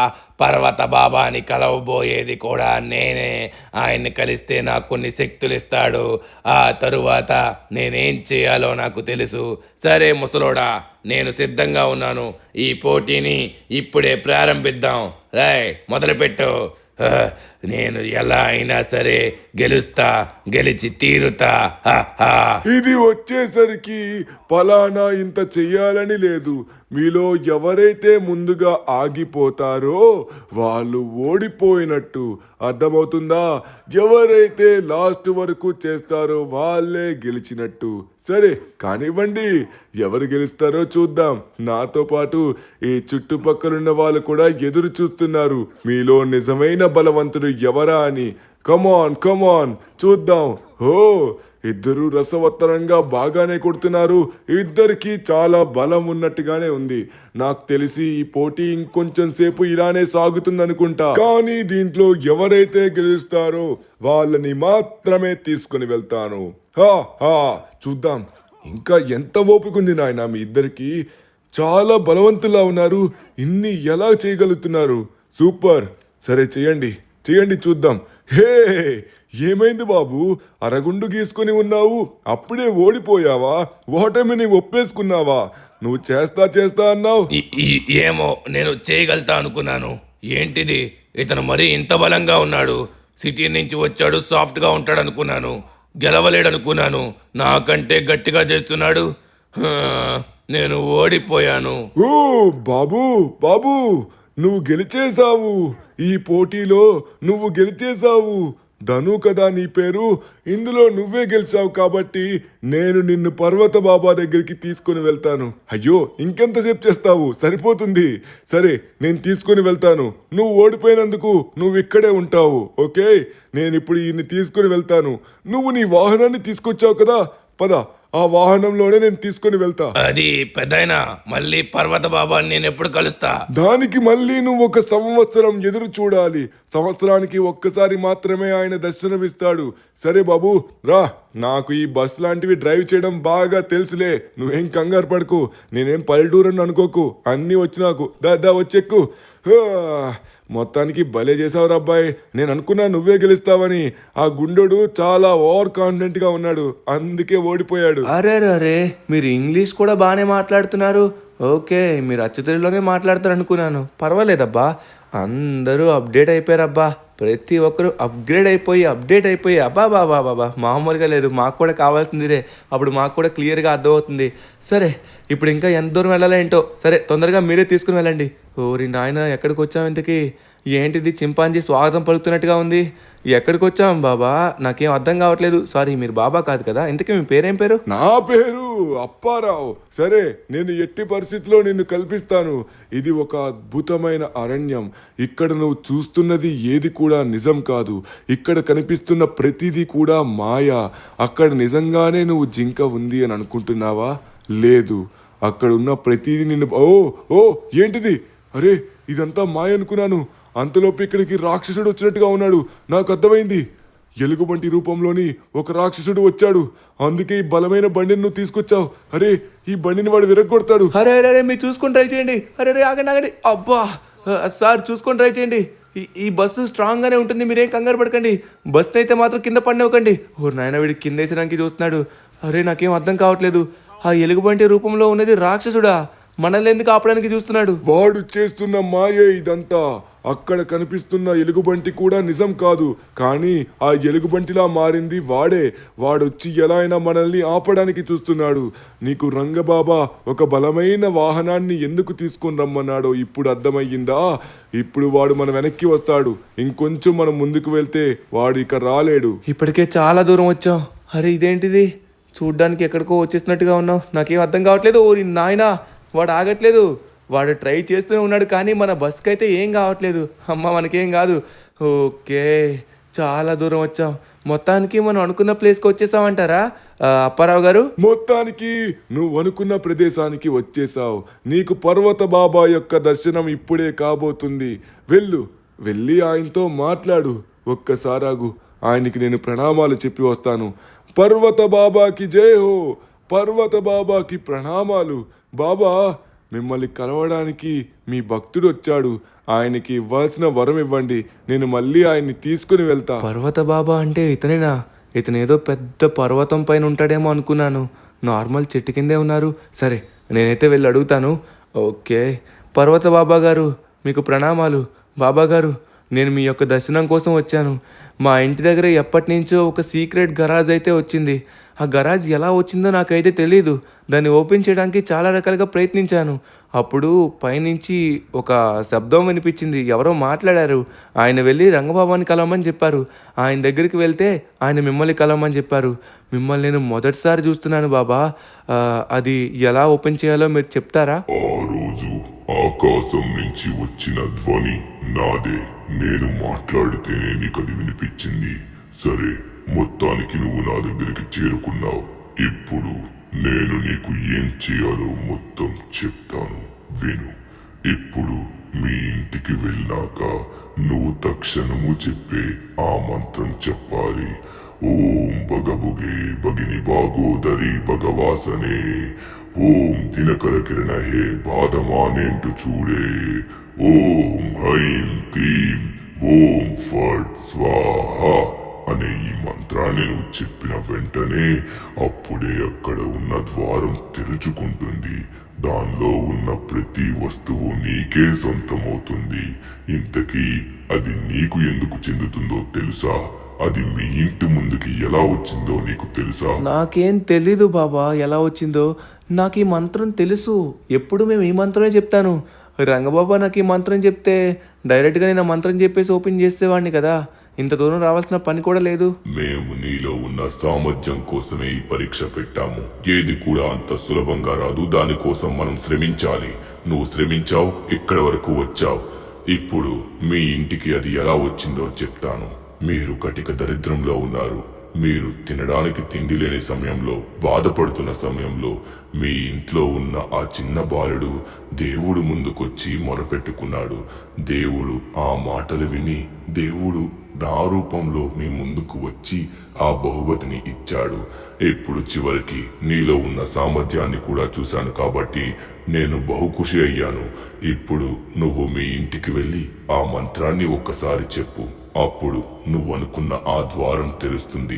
D: పర్వత బాబాని కలవబోయేది కూడా నేనే. ఆయన్ని కలిస్తే నాకు కొన్ని శక్తులు ఇస్తాడు. ఆ తరువాత నేనేం చేయాలో నాకు తెలుసు. సరే ముసలోడా, నేను సిద్ధంగా ఉన్నాను. ఈ పోటీని ఇప్పుడే ప్రారంభిద్దాం. రాయ్, మొదలుపెట్టు. నేను ఎలా అయినా సరే గెలుస్తా, గెలిచి తీరుతా.
B: ఇది వచ్చేసరికి పలానా ఇంత చెయ్యాలని లేదు. మీలో ఎవరైతే ముందుగా ఆగిపోతారో వాళ్ళు ఓడిపోయినట్టు. అర్థమవుతుందా? ఎవరైతే లాస్ట్ వరకు చేస్తారో వాళ్ళే గెలిచినట్టు. సరే కానివ్వండి, ఎవరు గెలుస్తారో చూద్దాం. నాతో పాటు ఈ చుట్టుపక్కలున్న వాళ్ళు కూడా ఎదురు చూస్తున్నారు మీలో నిజమైన బలవంతుడు ఎవరా అని. కమాన్ చూద్దాం. ఓ, ఇద్దరు రసవత్తరంగా బాగానే కొడుతున్నారు. ఇద్దరికి చాలా బలం ఉన్నట్టుగానే ఉంది. నాకు తెలిసి ఈ పోటీ ఇంకొంచెం సేపు ఇలానే సాగుతుందనుకుంటా. కానీ దీంట్లో ఎవరైతే గెలుస్తారో వాళ్ళని మాత్రమే తీసుకుని వెళ్తాను. హా హా చూద్దాం ఇంకా ఎంత ఓపిక ఉంది నాయనా మీ ఇద్దరికి. చాలా బలవంతులా ఉన్నారు. ఇన్ని ఎలా చేయగలుగుతున్నారు? సూపర్. సరే చేయండి చేయండి చూద్దాం. హే ఏమైంది బాబు, అరగుండు గీసుకుని ఉన్నావు, అప్పుడే ఓడిపోయావా? ఓటమిని ఒప్పేసుకున్నావా? నువ్వు చేస్తా అన్నావు.
D: ఏమో, నేను చేయగలుగుతా అనుకున్నాను. ఏంటిది, ఇతను మరీ ఇంత బలంగా ఉన్నాడు. సిటీ నుంచి వచ్చాడు, సాఫ్ట్గా ఉంటాడు అనుకున్నాను. గెలవలేడనుకున్నాను. నాకంటే గట్టిగా చేస్తున్నాడు. హా, నేను ఓడిపోయాను.
B: ఓ బాబు బాబు, నువ్వు గెలిచేశావు. ఈ పోటీలో నువ్వు గెలిచేశావు. ధను కదా నీ పేరు, ఇందులో నువ్వే గెలిచావు కాబట్టి నేను నిన్ను పర్వత బాబా దగ్గరికి తీసుకుని వెళ్తాను. అయ్యో ఇంకెంతసేపు చేస్తావు, సరిపోతుంది. సరే నేను తీసుకుని వెళ్తాను. నువ్వు ఓడిపోయినందుకు నువ్వు ఇక్కడే ఉంటావు. ఓకే, నేను ఇప్పుడు ఈయన్ని తీసుకుని వెళ్తాను. నువ్వు నీ వాహనాన్ని తీసుకొచ్చావు కదా, పద ఆ వాహనంలోనే నేను తీసుకుని వెళ్తా.
D: అది పెద్దయినా, మళ్ళీ పర్వత బాబాని నేను ఎప్పుడు కలుస్తా?
B: దానికి మళ్ళీ నువ్వు 1 సంవత్సరం ఎదురు చూడాలి. సంవత్సరానికి ఒక్కసారి మాత్రమే ఆయన దర్శనమిస్తాడు. సరే బాబు రా, నాకు ఈ బస్ లాంటివి డ్రైవ్ చేయడం బాగా తెలుసులే. నువ్వేం కంగారు పడకు, నేనేం పల్లెటూరని అనుకోకు. అన్నీ వచ్చి నాకు దా వచ్చెక్కు. మొత్తానికి భలే చేసావురా అబ్బాయి. నేను అనుకున్నా నువ్వే గెలుస్తావని. ఆ గుండోడు చాలా ఓవర్ కాన్ఫిడెంట్ గా ఉన్నాడు, అందుకే ఓడిపోయాడు.
A: అరే మీరు ఇంగ్లీష్ కూడా బాగానే మాట్లాడుతున్నారు. ఓకే, మీరు అచ్చతెలుగులోనే మాట్లాడతారు అనుకున్నాను. పర్వాలేదబ్బా, అందరూ అప్డేట్ అయిపోయారబ్బా. ప్రతి ఒక్కరు అప్డేట్ అయిపోయి అబ్బా మామూలుగా లేదు. మాకు కూడా కావాల్సిందిదే. అప్పుడు మాకు కూడా క్లియర్గా అర్థమవుతుంది. సరే ఇప్పుడు ఇంకా ఎంత దూరం వెళ్ళాలో ఏంటో. సరే తొందరగా మీరే తీసుకుని వెళ్ళండి. ఓరి నాయన, ఎక్కడికి వచ్చాం ఇంతకీ? ఏంటిది, చింపాంజీ స్వాగతం పలుకుతున్నట్టుగా ఉంది. ఎక్కడికి వచ్చాం బాబా? నాకేం అర్థం కావట్లేదు. సారీ, మీరు బాబా కాదు కదా. ఇంతకీ మీ పేరేం పేరు?
B: నా పేరు అప్పారావు. సరే, నేను ఎట్టి పరిస్థితిలో నిన్ను కల్పిస్తాను. ఇది ఒక అద్భుతమైన అరణ్యం. ఇక్కడ నువ్వు చూస్తున్నది ఏది కూడా నిజం కాదు. ఇక్కడ కనిపిస్తున్న ప్రతిదీ కూడా మాయ. అక్కడ నిజంగానే నువ్వు జింక ఉంది అని అనుకుంటున్నావా? లేదు, అక్కడ ఉన్న ప్రతిదీ నిన్ను ఓ ఏంటిది? అరే ఇదంతా మాయ అనుకున్నాను. అంతలోపు ఇక్కడికి రాక్షసుడు వచ్చినట్టుగా ఉన్నాడు. నాకు అర్థమైంది. ఎలుగుబంటి రూపంలోని ఒక రాక్షసుడు వచ్చాడు. అందుకే ఈ బలమైన బండిని నువ్వు తీసుకొచ్చావు. అరే ఈ బండిని వాడు విరగొడతాడు.
A: అరే మీరు చూసుకొని ట్రై చేయండి. అరే ఆగండి. అబ్బా సార్, చూసుకొని ట్రై చేయండి. ఈ బస్సు స్ట్రాంగ్ గానే ఉంటుంది, మీరేం కంగారు పడకండి. బస్సు అయితే మాత్రం కింద పడినవ్వకండి. ఓ నాయన, వీడికి కింద వేసడానికి చూస్తున్నాడు. అరే నాకేం అర్థం కావట్లేదు. ఆ ఎలుగుబంటి రూపంలో ఉన్నది రాక్షసుడా? మనల్ని ఎందుకు ఆపడానికి చూస్తున్నాడు?
B: వాడు చేస్తున్న మాయే ఇదంతా. అక్కడ కనిపిస్తున్న ఎలుగుబంటి కూడా నిజం కాదు, కానీ ఆ ఎలుగుబంటిలా మారింది వాడే. వాడొచ్చి ఎలా అయినా మనల్ని ఆపడానికి చూస్తున్నాడు. నీకు రంగబాబా ఒక బలమైన వాహనాన్ని ఎందుకు తీసుకొని రమ్మన్నాడో ఇప్పుడు అర్థమయ్యిందా? ఇప్పుడు వాడు మన వెనక్కి వస్తాడు. ఇంకొంచెం మనం ముందుకు వెళ్తే వాడు ఇక రాలేడు.
A: ఇప్పటికే చాలా దూరం వచ్చాం. అరే ఇదేంటిది, చూడ్డానికి ఎక్కడికో వచ్చేసినట్టుగా ఉన్నావు. నాకేం అర్థం కావట్లేదు. ఓరి నాయనా, వాడు ఆగట్లేదు. వాడు ట్రై చేస్తూనే ఉన్నాడు, కానీ మన బస్కి అయితే ఏం కావట్లేదు. అమ్మ మనకేం కాదు. ఓకే, చాలా దూరం వచ్చాం. మొత్తానికి మనం అనుకున్న ప్లేస్కి వచ్చేసామంటారా అప్పారావు గారు?
B: మొత్తానికి నువ్వు అనుకున్న ప్రదేశానికి వచ్చేసావు. నీకు పర్వత బాబా యొక్క దర్శనం ఇప్పుడే కాబోతుంది. వెళ్ళి ఆయనతో మాట్లాడు. ఒక్కసారాగు, ఆయనకి నేను ప్రణామాలు చెప్పి వస్తాను. పర్వత బాబాకి జై హో, పర్వత బాబాకి ప్రణామాలు. బాబా, మిమ్మల్ని కలవడానికి మీ భక్తుడు వచ్చాడు. ఆయనకి ఇవ్వాల్సిన వరం ఇవ్వండి. నేను మళ్ళీ ఆయన్ని తీసుకుని వెళ్తా.
A: పర్వత బాబా అంటే ఇతనేనా? ఇతనేదో పెద్ద పర్వతం పైన ఉంటాడేమో అనుకున్నాను. నార్మల్ చెట్టు కిందే ఉన్నారు. సరే, నేనైతే వెళ్ళి అడుగుతాను. ఓకే, పర్వత బాబా గారు మీకు ప్రణామాలు. బాబా గారు, నేను మీ యొక్క దర్శనం కోసం వచ్చాను. మా ఇంటి దగ్గర ఎప్పటి నుంచో ఒక సీక్రెట్ గరాజ్ అయితే వచ్చింది. ఆ గరాజ్ ఎలా వచ్చిందో నాకైతే తెలీదు. దాన్ని ఓపెన్ చేయడానికి చాలా రకాలుగా ప్రయత్నించాను. అప్పుడు పైనుంచి ఒక శబ్దం వినిపించింది. ఎవరో మాట్లాడారు. ఆయన వెళ్ళి రంగబాబాని కలవమని చెప్పారు. ఆయన దగ్గరికి వెళ్తే ఆయన మిమ్మల్ని కలవమని చెప్పారు. మిమ్మల్ని నేను మొదటిసారి చూస్తున్నాను బాబా. అది ఎలా ఓపెన్ చేయాలో మీరు చెప్తారా?
B: ఆ రోజు ఆకాశం నుంచి వచ్చిన ధ్వని నాదే. నేను మాట్లాడితేనే నీకు అది వినిపించింది. సరే, మొత్తానికి నువ్వు నా దగ్గరికి చేరుకున్నావు. ఇప్పుడు నేను నీకు ఏం చేయాలో మొత్తం చెప్తాను, విను. ఇప్పుడు మీ ఇంటికి వెళ్ళాక నువ్వు తక్షణము చెప్పే ఆ మంత్రం చెప్పాలి. ఓం బగబుగే భగిని బాగోదరి భగవాసనే, ఓం దినకర కిరణ హే బాధమానేంటు చూడే, ఓం హైం క్లీం ఓం ఫట్ స్వాహ అనే ఈ మంత్రాన్ని నువ్వు చెప్పిన వెంటనే అప్పుడే అక్కడ ఉన్న ద్వారం తెరుచుకుంటుంది. దానిలో ఉన్న ప్రతి వస్తువు నీకే సొంతమవుతుంది. ఇంతకీ అది నీకు ఎందుకు చెందుతుందో తెలుసా? అది మీ ఇంటి ముందుకి ఎలా వచ్చిందో నీకు తెలుసా?
A: నాకేం తెలీదు బాబా ఎలా వచ్చిందో. నాకు ఈ మంత్రం తెలుసు, ఎప్పుడు మేము ఈ మంత్రమే చెప్తాను. రంగబాబా నాకు ఈ మంత్రం చెప్తే డైరెక్ట్గా నేను ఆ మంత్రం చెప్పేసి ఓపెన్ చేసేవాడిని కదా, ఇంత దూరం రావాల్సిన పని కూడా లేదు.
B: మేము నీలో ఉన్న సామర్థ్యం కోసమే ఈ పరీక్ష పెట్టాము. ఏది కూడా అంత సులభంగా రాదు, దానికోసం మనం శ్రమించాలి. నువ్వు శ్రమించావు, ఇక్కడి వరకు వచ్చావు. ఇప్పుడు మీ ఇంటికి అది ఎలా వచ్చిందో చెప్తాను. మీరు కటిక దరిద్రంలో ఉన్నారు. మీరు తినడానికి తిండి లేని సమయంలో, బాధపడుతున్న సమయంలో మీ ఇంట్లో ఉన్న ఆ చిన్న బాలుడు దేవుడు ముందుకొచ్చి మొరపెట్టుకున్నాడు. దేవుడు ఆ మాటలు విని దేవుడు నా రూపంలో మీ ముందుకు వచ్చి ఆ బహుమతిని ఇచ్చాడు. ఇప్పుడు చివరికి నీలో ఉన్న సామర్థ్యాన్ని కూడా చూశాను కాబట్టి నేను బహుఖుషి అయ్యాను. ఇప్పుడు నువ్వు మీ ఇంటికి వెళ్ళి ఆ మంత్రాన్ని ఒక్కసారి చెప్పు. అప్పుడు నువ్వు అనుకున్న ఆ ద్వారం తెరుస్తుంది.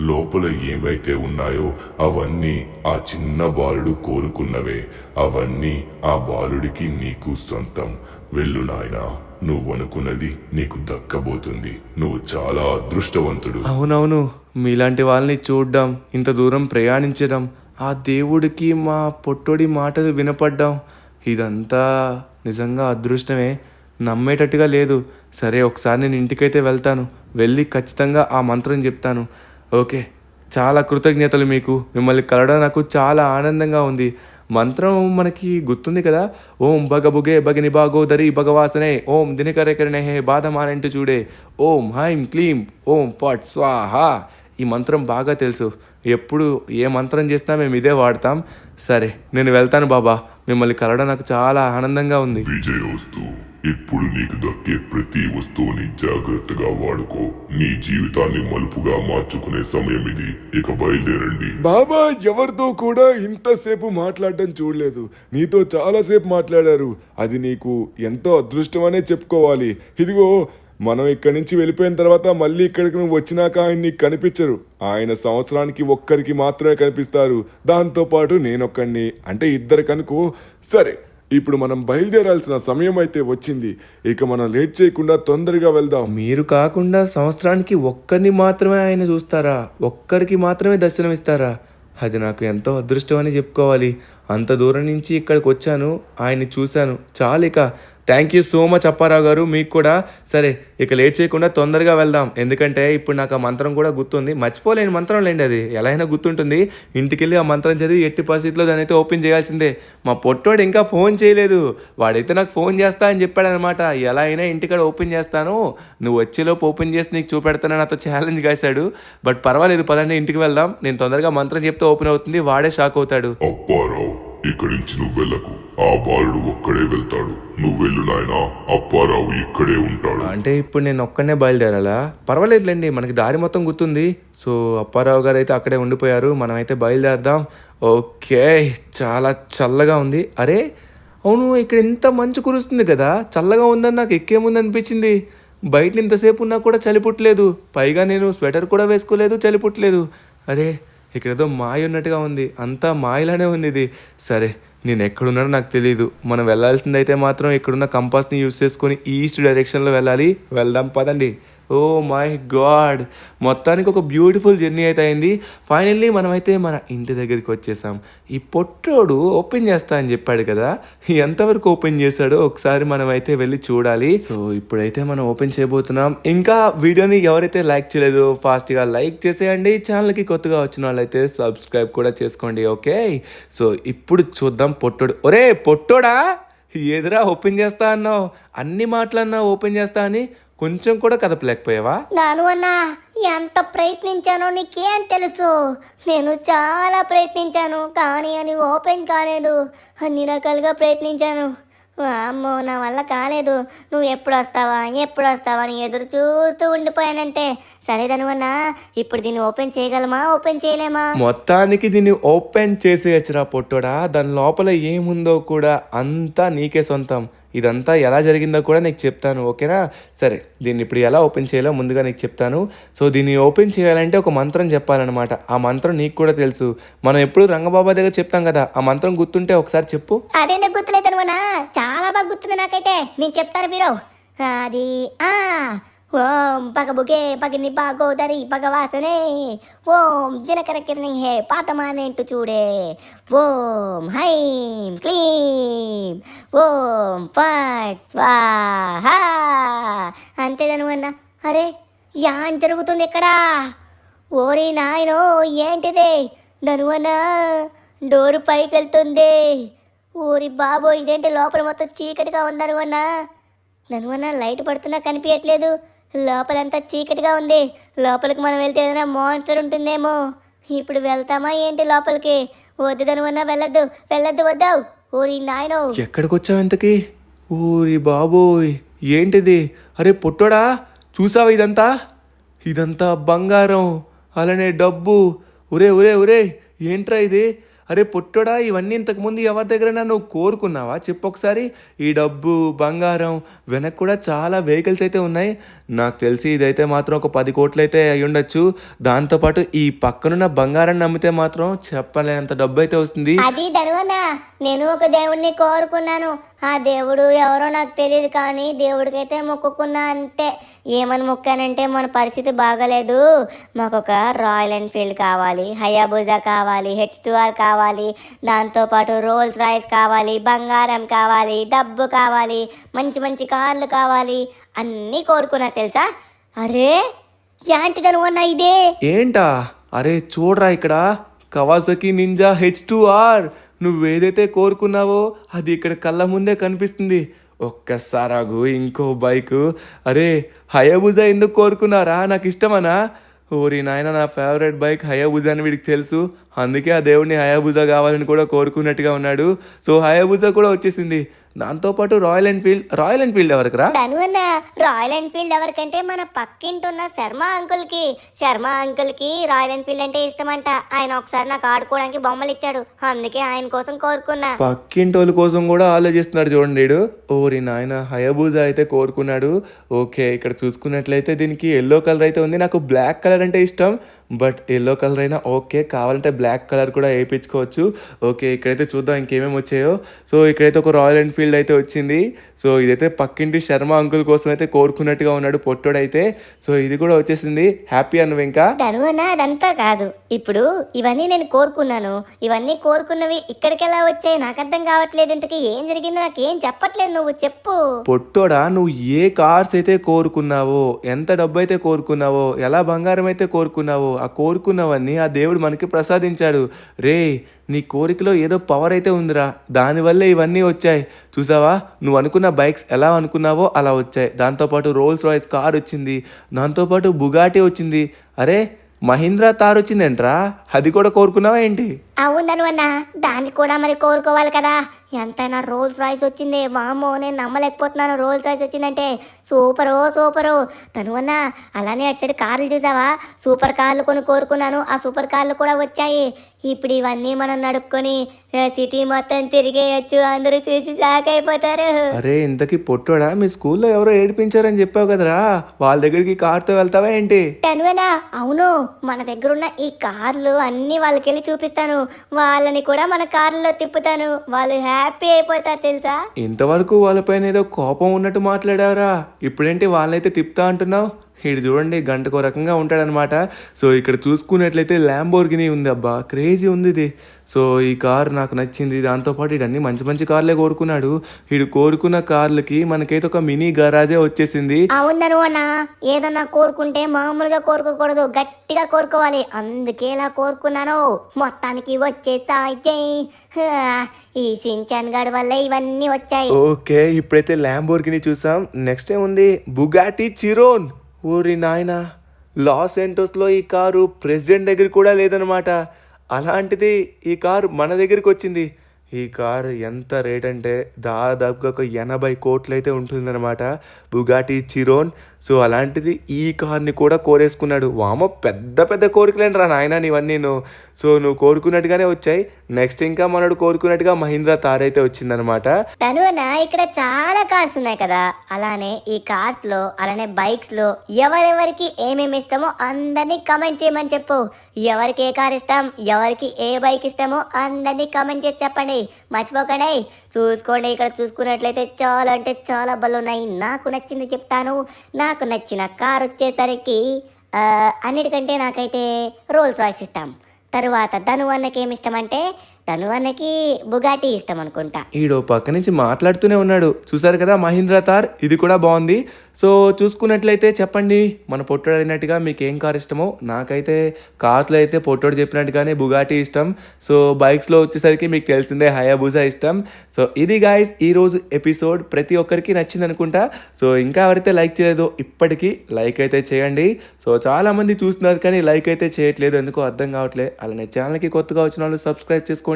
B: లోపల ఏమైతే ఉన్నాయో అవన్నీ ఆ చిన్న బాలుడు కోరుకున్నవే. అవన్నీ ఆ బాలుడికి నీకు సొంతం. వెళ్ళు నాయనా, నువ్వనుకున్నది నీకు దక్కబోతుంది. నువ్వు చాలా అదృష్టవంతుడు.
A: అవునవును, మీలాంటి వాళ్ళని చూడడం, ఇంత దూరం ప్రయాణించడం, ఆ దేవుడికి మా పొట్టోడి మాటలు వినపడ్డాం, ఇదంతా నిజంగా అదృష్టమే. నమ్మేటట్టుగా లేదు. సరే, ఒకసారి నేను ఇంటికైతే వెళ్తాను, వెళ్ళి ఖచ్చితంగా ఆ మంత్రం చెప్తాను. ఓకే, చాలా కృతజ్ఞతలు మీకు. మిమ్మల్ని కలవడం నాకు చాలా ఆనందంగా ఉంది. మంత్రం మనకి గుర్తుంది కదా, ఓం బగబుగే భగిని బాగోదరి భగవాసనే, ఓం దినకరకరణే హే బాధమానంటూ చూడే, ఓం హైం క్లీం ఓం ఫట్ స్వాహ. ఈ మంత్రం బాగా తెలుసు, ఎప్పుడు ఏ మంత్రం చేసినా మేము ఇదే వాడతాం. సరే, నేను వెళ్తాను బాబా. మిమ్మల్ని కలవడం నాకు చాలా ఆనందంగా ఉంది.
B: విజయోస్తు. ఇప్పుడు నీకు దక్కే ప్రతి వస్తువుని జాగ్రత్తగా వాడుకో. నీ జీవితాన్ని మలుపుగా మార్చుకునే సమయం ఇది. ఇక బయలుదేరండి.
E: బాబా ఎవరితో కూడా ఇంతసేపు మాట్లాడటం చూడలేదు. నీతో చాలాసేపు మాట్లాడారు. అది నీకు ఎంతో అదృష్టం అనే చెప్పుకోవాలి. ఇదిగో, మనం ఇక్కడి నుంచి వెళ్ళిపోయిన తర్వాత మళ్ళీ ఇక్కడికి నువ్వు వచ్చినాక ఆయన నీకు కనిపించరు. ఆయన సంవత్సరానికి ఒక్కరికి మాత్రమే కనిపిస్తారు. దాంతోపాటు నేనొక్కడిని, అంటే ఇద్దరు కనుకో. సరే, ఇప్పుడు మనం బయలుదేరాల్సిన సమయం అయితే వచ్చింది. ఇక మనం లేట్ చేయకుండా తొందరగా వెళ్దాం.
A: మీరు కాకుండా సంవత్సరానికి ఒక్కరిని మాత్రమే ఆయన చూస్తారా? ఒక్కరికి మాత్రమే దర్శనం ఇస్తారా? అది నాకు ఎంతో అదృష్టం అని చెప్పుకోవాలి. అంత దూరం నుంచి ఇక్కడికి వచ్చాను, ఆయన్ని చూశాను, చాలు. ఇక thank you so much Apparao గారు, మీకు కూడా. సరే, ఇక లేట్ చేయకుండా తొందరగా వెళ్దాం. ఎందుకంటే ఇప్పుడు నాకు ఆ మంత్రం కూడా గుర్తుంది. మర్చిపోలేని మంత్రం లేండి, అది ఎలా అయినా గుర్తుంటుంది. ఇంటికి వెళ్ళి ఆ మంత్రం చదివి ఎట్టి పరిస్థితుల్లో దాని అయితే ఓపెన్ చేయాల్సిందే. మా పొట్టోడు ఇంకా ఫోన్ చేయలేదు. వాడైతే నాకు ఫోన్ చేస్తా అని చెప్పాడనమాట. ఎలా అయినా ఇంటికాడ ఓపెన్ చేస్తాను, నువ్వు వచ్చేలోపు ఓపెన్ చేసి నీకు చూపెడతానని నాతో ఛాలెంజ్ కాశాడు. బట్ పర్వాలేదు, పదండి ఇంటికి వెళ్దాం. నేను తొందరగా మంత్రం చెప్తే ఓపెన్ అవుతుంది, వాడే షాక్ అవుతాడు.
B: అప్పారావు, ఇక్కడి నుంచి నువ్వు వెళ్ళకు. ఆ బాలుడు ఒక్కడే వెళ్తాడు. నువ్వు వెళ్ళు నాయనా. అప్పారావు ఇక్కడే ఉంటాడు.
A: అంటే ఇప్పుడు నేను ఒక్కడనే బయలుదేరాలా? పర్వాలేదులేండి, మనకి దారి మొత్తం గుర్తుంది. సో అప్పారావు గారు అయితే అక్కడే ఉండిపోయారు, మనమైతే బయలుదేరదాం. ఓకే, చాలా చల్లగా ఉంది. అరే అవును, ఇక్కడ ఎంత మంచు కురుస్తుంది కదా, చల్లగా ఉందని నాకు ఎక్కేముంది అనిపించింది. బయట ఇంతసేపు ఉన్నా కూడా చలి పుట్టలేదు. పైగా నేను స్వెటర్ కూడా వేసుకోలేదు, చలి పుట్టలేదు. అరే ఇక్కడేదో మాయ ఉన్నట్టుగా ఉంది, అంతా మాయలానే ఉంది ఇది. సరే, నేను ఎక్కడున్నానో నాకు తెలియదు. మనం వెళ్ళాల్సిందైతే మాత్రం ఇక్కడున్న కంపాస్ని యూజ్ చేసుకొని ఈస్ట్ డైరెక్షన్లో వెళ్ళాలి. వెళ్దాం పదండి. ఓ మై గాడ్, మొత్తానికి ఒక బ్యూటిఫుల్ జర్నీ అయితే అయింది. ఫైనల్లీ మనమైతే మన ఇంటి దగ్గరికి వచ్చేసాం. ఈ పొట్టోడు ఓపెన్ చేస్తా అని చెప్పాడు కదా, ఎంతవరకు ఓపెన్ చేశాడో ఒకసారి మనమైతే వెళ్ళి చూడాలి. సో ఇప్పుడైతే మనం ఓపెన్ చేయబోతున్నాం. ఇంకా వీడియోని ఎవరైతే లైక్ చేయలేదో ఫాస్ట్గా లైక్ చేసేయండి. ఛానల్కి కొత్తగా వచ్చిన వాళ్ళైతే సబ్స్క్రైబ్ కూడా చేసుకోండి. ఓకే, సో ఇప్పుడు చూద్దాం పొట్టోడు. ఒరే పొట్టోడా, ఎదురా ఓపెన్ చేస్తా అన్నావు, అన్ని మాటలన్నా ఓపెన్ చేస్తా అని కొంచెం కూడా కదపలేకపోయావా?
C: నాను అన్నా ఎంత ప్రయత్నించానో నీకేం తెలుసు. నేను చాలా ప్రయత్నించాను కానీ అని ఓపెన్ కాలేదు. అన్ని రకాలుగా ప్రయత్నించాను. అమ్మో నా వల్ల కాలేదు. నువ్వు ఎప్పుడు వస్తావా అని ఎదురు చూస్తూ ఉండిపోయానంతే. సరే ధనువన్నా, ఇప్పుడు దీన్ని ఓపెన్ చేయగలమా ఓపెన్ చేయలేమా?
A: మొత్తానికి దీన్ని ఓపెన్ చేసేయచ్చురా పొట్టోడా. దాని లోపల ఏముందో కూడా అంతా నీకే సొంతం. ఇదంతా ఎలా జరిగిందో కూడా నీకు చెప్తాను, ఓకేనా? సరే, దీన్ని ఇప్పుడు ఎలా ఓపెన్ చేయాలో ముందుగా నీకు చెప్తాను. సో దీన్ని ఓపెన్ చేయాలంటే ఒక మంత్రం చెప్పాలన్నమాట. ఆ మంత్రం నీకు కూడా తెలుసు. మనం ఎప్పుడు రంగబాబా దగ్గర చెప్తాం కదా, ఆ మంత్రం గుర్తుంటే ఒకసారి చెప్పు.
C: అదేందుకు గుర్తులేదు ధనువన్నా, చాలా బాగా గుర్తుంది నాకైతే. నేను చెప్తాను వీరో. అది ఓం పగబుకే పగిని బాగోదరి పగవాసనే, ఓం దినకర కిరణి హే పాతమానేంటు చూడే, ఓం హైం క్లీం, ఓం ఫట్ స్వాహా. అంతే ధనువన్న. అరే యాన్ జరుగుతుంది ఇక్కడ? ఓరి నాయనో ఏంటిది ధనువన్న? డోరు పైకి వెళ్తుంది. ఓరి బాబో ఇదేంటి లోపల మొత్తం చీకటిగా ఉంది ధనువన్న. లైట్ పడుతున్నా కనిపించట్లేదు. లోపలంతా చీకటిగా ఉంది. లోపలికి మనం వెళ్తే ఏదైనా మాన్స్టర్ ఉంటుందేమో. ఇప్పుడు వెళ్తామా ఏంటి లోపలికి? వద్దు ధనువన్న, వెళ్ళొద్దు వద్దావు. ఓరి నాయనో,
A: ఎక్కడికి వచ్చావు ఇంతకి? ఊరి బాబోయ్ ఏంటిది? అరే పొట్టోడా, చూసావా ఇదంతా బంగారం, అలానే డబ్బు. ఒరే ఏంట్రా ఇది? అరే పొట్టోడా, ఇవన్నీ ఇంతకుముందు ఎవరి దగ్గరైనా నువ్వు కోరుకున్నావా చెప్పు ఒకసారి. ఈ డబ్బు, బంగారం, వెనక్కి కూడా చాలా వెహికల్స్ అయితే ఉన్నాయి. నాకు తెలిసి ఇదైతే మాత్రం ఒక 10 కోట్లు అయితే అయి ఉండొచ్చు. దాంతోపాటు ఈ పక్కనున్న బంగారాన్ని నమ్మితే మాత్రం చెప్పలేనంత డబ్బు అయితే వస్తుంది.
C: అది ధనువన్న, నేను ఒక దేవుడిని కోరుకున్నాను. ఆ దేవుడు ఎవరో నాకు తెలియదు కానీ దేవుడికైతే మొక్కుకున్నా అంతే. ఏమని మొక్కానంటే, మన పరిస్థితి బాగలేదు, మాకు ఒక రాయల్ ఎన్ఫీల్డ్ కావాలి, హయాబుజా కావాలి, H2R కావాలి, దాంతోపాటు రోల్స్ రాయ్స్ కావాలి, బంగారం కావాలి, డబ్బు కావాలి, మంచి మంచి కార్లు కావాలి, అన్నీ కోరుకున్నా తెలుసా. అరే ఏంటిదనువన్న ఇదే?
A: ఏంటా? అరే చూడరా ఇక్కడ, కవాసకి నింజా H2R. నువ్వేదైతే కోరుకున్నావో అది ఇక్కడ కళ్ళ ముందే కనిపిస్తుంది. ఒక్కసారాగు ఇంకో బైకు. అరే హయాబుజా ఎందుకు కోరుకున్నారా? నాకు ఇష్టమనా? ఓరి నాయన, నా ఫేవరెట్ బైక్ హయాబుజా అని వీడికి తెలుసు. అందుకే ఆ దేవుడిని హయాబుజా కావాలని కూడా కోరుకున్నట్టుగా ఉన్నాడు. సో హయాబుజా కూడా వచ్చేసింది. దాంతోపాటు రాయల్ ఎన్ఫీల్డ్ ఎవరికరా?
C: ధనువన్న, రాయల్ ఎన్ఫీల్డ్ ఎవరికంటే మన పక్కింటున్న శర్మ అంకుల్కి రాయల్ ఎన్ఫీల్డ్ అంటే ఇష్టమంట. ఆయన ఒకసారి నాకు ఆడుకోవడానికి బొమ్మలు ఇచ్చాడు, అందుకే ఆయన కోసం కోరుకున్నా.
A: పక్కింటోళ్ళ కోసం కూడా ఆలోచిస్తున్నాడు చూడండి వీడు. ఓరి నాయన, హయాబుజా అయితే కోరుకున్నాడు. ఓకే, ఇక్కడ చూసుకున్నట్లయితే దీనికి ఎల్లో కలర్ అయితే ఉంది. నాకు బ్లాక్ కలర్ అంటే ఇష్టం, బట్ ఎల్లో కలర్ అయినా ఓకే, కావాలంటే బ్లాక్ కలర్ కూడా వేయించుకోవచ్చు. ఓకే, ఇక్కడైతే చూద్దాం ఇంకేమేమి వచ్చాయో. సో ఇక్కడైతే ఒక రాయల్ ఎన్ఫీల్డ్ అయితే వచ్చింది. సో ఇదైతే పక్కింటి శర్మ అంకుల్ కోసం అయితే కోరుకున్నట్టుగా ఉన్నాడు పొట్టోడైతే. సో ఇది కూడా వచ్చేసింది. హ్యాపీ అన్నవి ఇంకా?
C: ధనువన్న, అదంతా కాదు. ఇప్పుడు ఇవన్నీ నేను కోరుకున్నాను. ఇవన్నీ కోరుకున్నవి ఇక్కడికి ఎలా వచ్చాయి నాకు అర్థం కావట్లేదు. ఇంతకీ ఏం జరిగిందో నాకేం చెప్పట్లేదు, నువ్వు చెప్పు.
A: పొట్టోడా, నువ్వు ఏ కార్స్ అయితే కోరుకున్నావో, ఎంత డబ్బు అయితే కోరుకున్నావో, ఎలా బంగారం అయితే కోరుకున్నావో, ఆ కోరుకున్నవన్నీ ఆ దేవుడు మనకి ప్రసాదించాడు. రే, నీ కోరికలో ఏదో పవర్ అయితే ఉందిరా, దానివల్లే ఇవన్నీ వచ్చాయి. చూసావా, నువ్వు అనుకున్న బైక్స్ ఎలా అనుకున్నావో అలా వచ్చాయి. దాంతోపాటు రోల్స్ రాయ్స్ కార్ వచ్చింది, దాంతోపాటు బుగాటి వచ్చింది. అరే మహీంద్రా తార్ వచ్చిందేంట్రా, అది కూడా కోరుకున్నావా ఏంటి?
C: అవును ధనువన్న, దాన్ని కూడా మరి కోరుకోవాలి కదా. ఎంతైనా రోల్స్ రాయ్స్ వచ్చింది. వామ్మో, నేను నమ్మలేకపోతున్నాను. రోల్స్ రాయ్స్ వచ్చిందంటే సూపరు ధనువన్న. అలానే అటు సైడ్ కార్లు చూసావా, సూపర్ కార్లు కొన్ని కోరుకున్నాను, ఆ సూపర్ కార్లు కూడా వచ్చాయి. ఇప్పుడు ఇవన్నీ మనం నడుపుకొని సిటీ మొత్తం తిరిగేయచ్చు, అందరూ చూసి షాక్ అయిపోతారు.
A: అరే ఇంతకీ పొట్టోడా, మీ స్కూల్లో ఎవరో ఏడిపించారని చెప్పావు కదరా, వాళ్ళ దగ్గరికి కార్తో వెళ్తావా ఏంటి?
C: టెన్వేనా? అవును, మన దగ్గర ఉన్న ఈ కార్లు అన్నీ వాళ్ళకి వెళ్ళి చూపిస్తాను. వాళ్ళని కూడా మన కార్లలో తిప్పుతాను. వాళ్ళు హ్యాపీ అయిపోతారు తెలుసా.
A: ఇంతవరకు వాళ్ళపైన ఏదో కోపం ఉన్నట్టు మాట్లాడారా, ఇప్పుడేంటి వాళ్ళైతే తిప్పుతా అంటున్నావు? వీడు చూడండి గంటకో రకంగా ఉంటాడనమాట. సో ఇక్కడ చూసుకున్నట్లయితే ల్యాంబోర్గిని ఉంది, అబ్బా క్రేజీ ఉంది ఇది. సో ఈ కార్ నాకు నచ్చింది. దాంతోపాటు వీడు అన్ని మంచి మంచి కార్లే కోరుకున్నాడు. వీడు కోరుకున్న కార్లకి మనకైతే ఒక మినీ గరాజే వచ్చేసింది.
C: అవును అన్న, ఏదన్నా కోరుకుంటే మామూలుగా కోరుకోకూడదు, గట్టిగా కోరుకోవాలి. అందుకే ఇలా కోరుకున్నాను. మొత్తానికి వచ్చేసాయి. ఈ సించాన్ గడ్ వల్ల ఇవన్నీ వచ్చాయి.
A: ఓకే, ఇప్పుడైతే ల్యాంబోర్గిని చూసాం. నెక్స్ట్ ఏముంది? బుగాటి చిరోన్. ఊరి నాయన, లాస్ ఏంటోస్లో ఈ కారు ప్రెసిడెంట్ దగ్గర కూడా లేదనమాట. అలాంటిది ఈ కారు మన దగ్గరికి వచ్చింది. ఈ కారు ఎంత రేట్ అంటే దాదాపుగా ఒక 80 కోట్లు అయితే ఉంటుందన్నమాట, బుగాటి చిరోన్. సో అలాంటిది ఈ కార్ని కూడా కోరేసుకున్నాడు. వామో, పెద్ద పెద్ద కోరికలేండి రా నాయన నీవన్నీ. సో నువ్వు కోరుకున్నట్టుగానే వచ్చాయి. నెక్స్ట్ ఇంకా మనోడు కోరుకున్నట్టుగా మహీంద్రా తార్ అయితే వచ్చిందనమాట.
C: తనువన ఇక్కడ చాలా కార్స్ ఉన్నాయి కదా, అలానే ఈ కార్స్ లో అలానే బైక్స్ లో ఎవరెవరికి ఏమేమి ఇష్టమో అందరినీ కమెంట్ చేయమని చెప్పు. ఎవరికి ఏ కార్ ఇష్టం, ఎవరికి ఏ బైక్ ఇష్టమో అందరినీ కమెంట్ చేసి చెప్పండి, మర్చిపోకండి. చూసుకోండి, ఇక్కడ చూసుకున్నట్లయితే చాలా అంటే చాలా బళ్ళు ఉన్నాయి. నాకు నచ్చింది చెప్తాను. నాకు నచ్చిన కార్ వచ్చేసరికి అన్నిటికంటే నాకైతే రోల్స్ రాయ్స్ ఇష్టం. తరువాత ధను అన్నకి ఏమి ఇష్టం అంటే ధను అన్నకి బుగాటి ఇష్టం అనుకుంటా.
A: ఈడో పక్క నుంచి మాట్లాడుతూనే ఉన్నాడు. చూసారు కదా మహీంద్రా తార్, ఇది కూడా బాగుంది. సో చూసుకున్నట్లయితే చెప్పండి, మన పొట్టోడు అడిగినట్టుగా మీకు ఏం కార్ ఇష్టమో. నాకైతే కార్స్లో అయితే పొట్టోడు చెప్పినట్టుగానే బుగాటి ఇష్టం. సో బైక్స్లో వచ్చేసరికి మీకు తెలిసిందే హయాబుజా ఇష్టం. సో ఇది గాయస్ ఈరోజు ఎపిసోడ్. ప్రతి ఒక్కరికి నచ్చింది అనుకుంటా. సో ఇంకా ఎవరైతే లైక్ చేయలేదో ఇప్పటికీ లైక్ అయితే చేయండి. సో చాలామంది చూస్తున్నారు కానీ లైక్ అయితే చేయట్లేదు, ఎందుకో అర్థం కావట్లేదు. అలానే ఛానల్కి కొత్తగా వచ్చిన వాళ్ళు సబ్స్క్రైబ్ చేసుకోండి.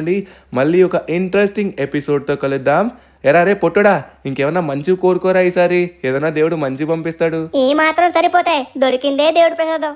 A: మళ్ళీ ఒక ఇంట్రెస్టింగ్ ఎపిసోడ్తో కలుద్దాం. ఎరా రే పొట్టుడా, ఇంకేమన్నా మంచి కోరుకోరా ఈసారి, ఏదైనా దేవుడు మంచి పంపిస్తాడు.
C: ఈ మాత్రం సరిపోతాయి, దొరికిందే దేవుడి ప్రసాదం.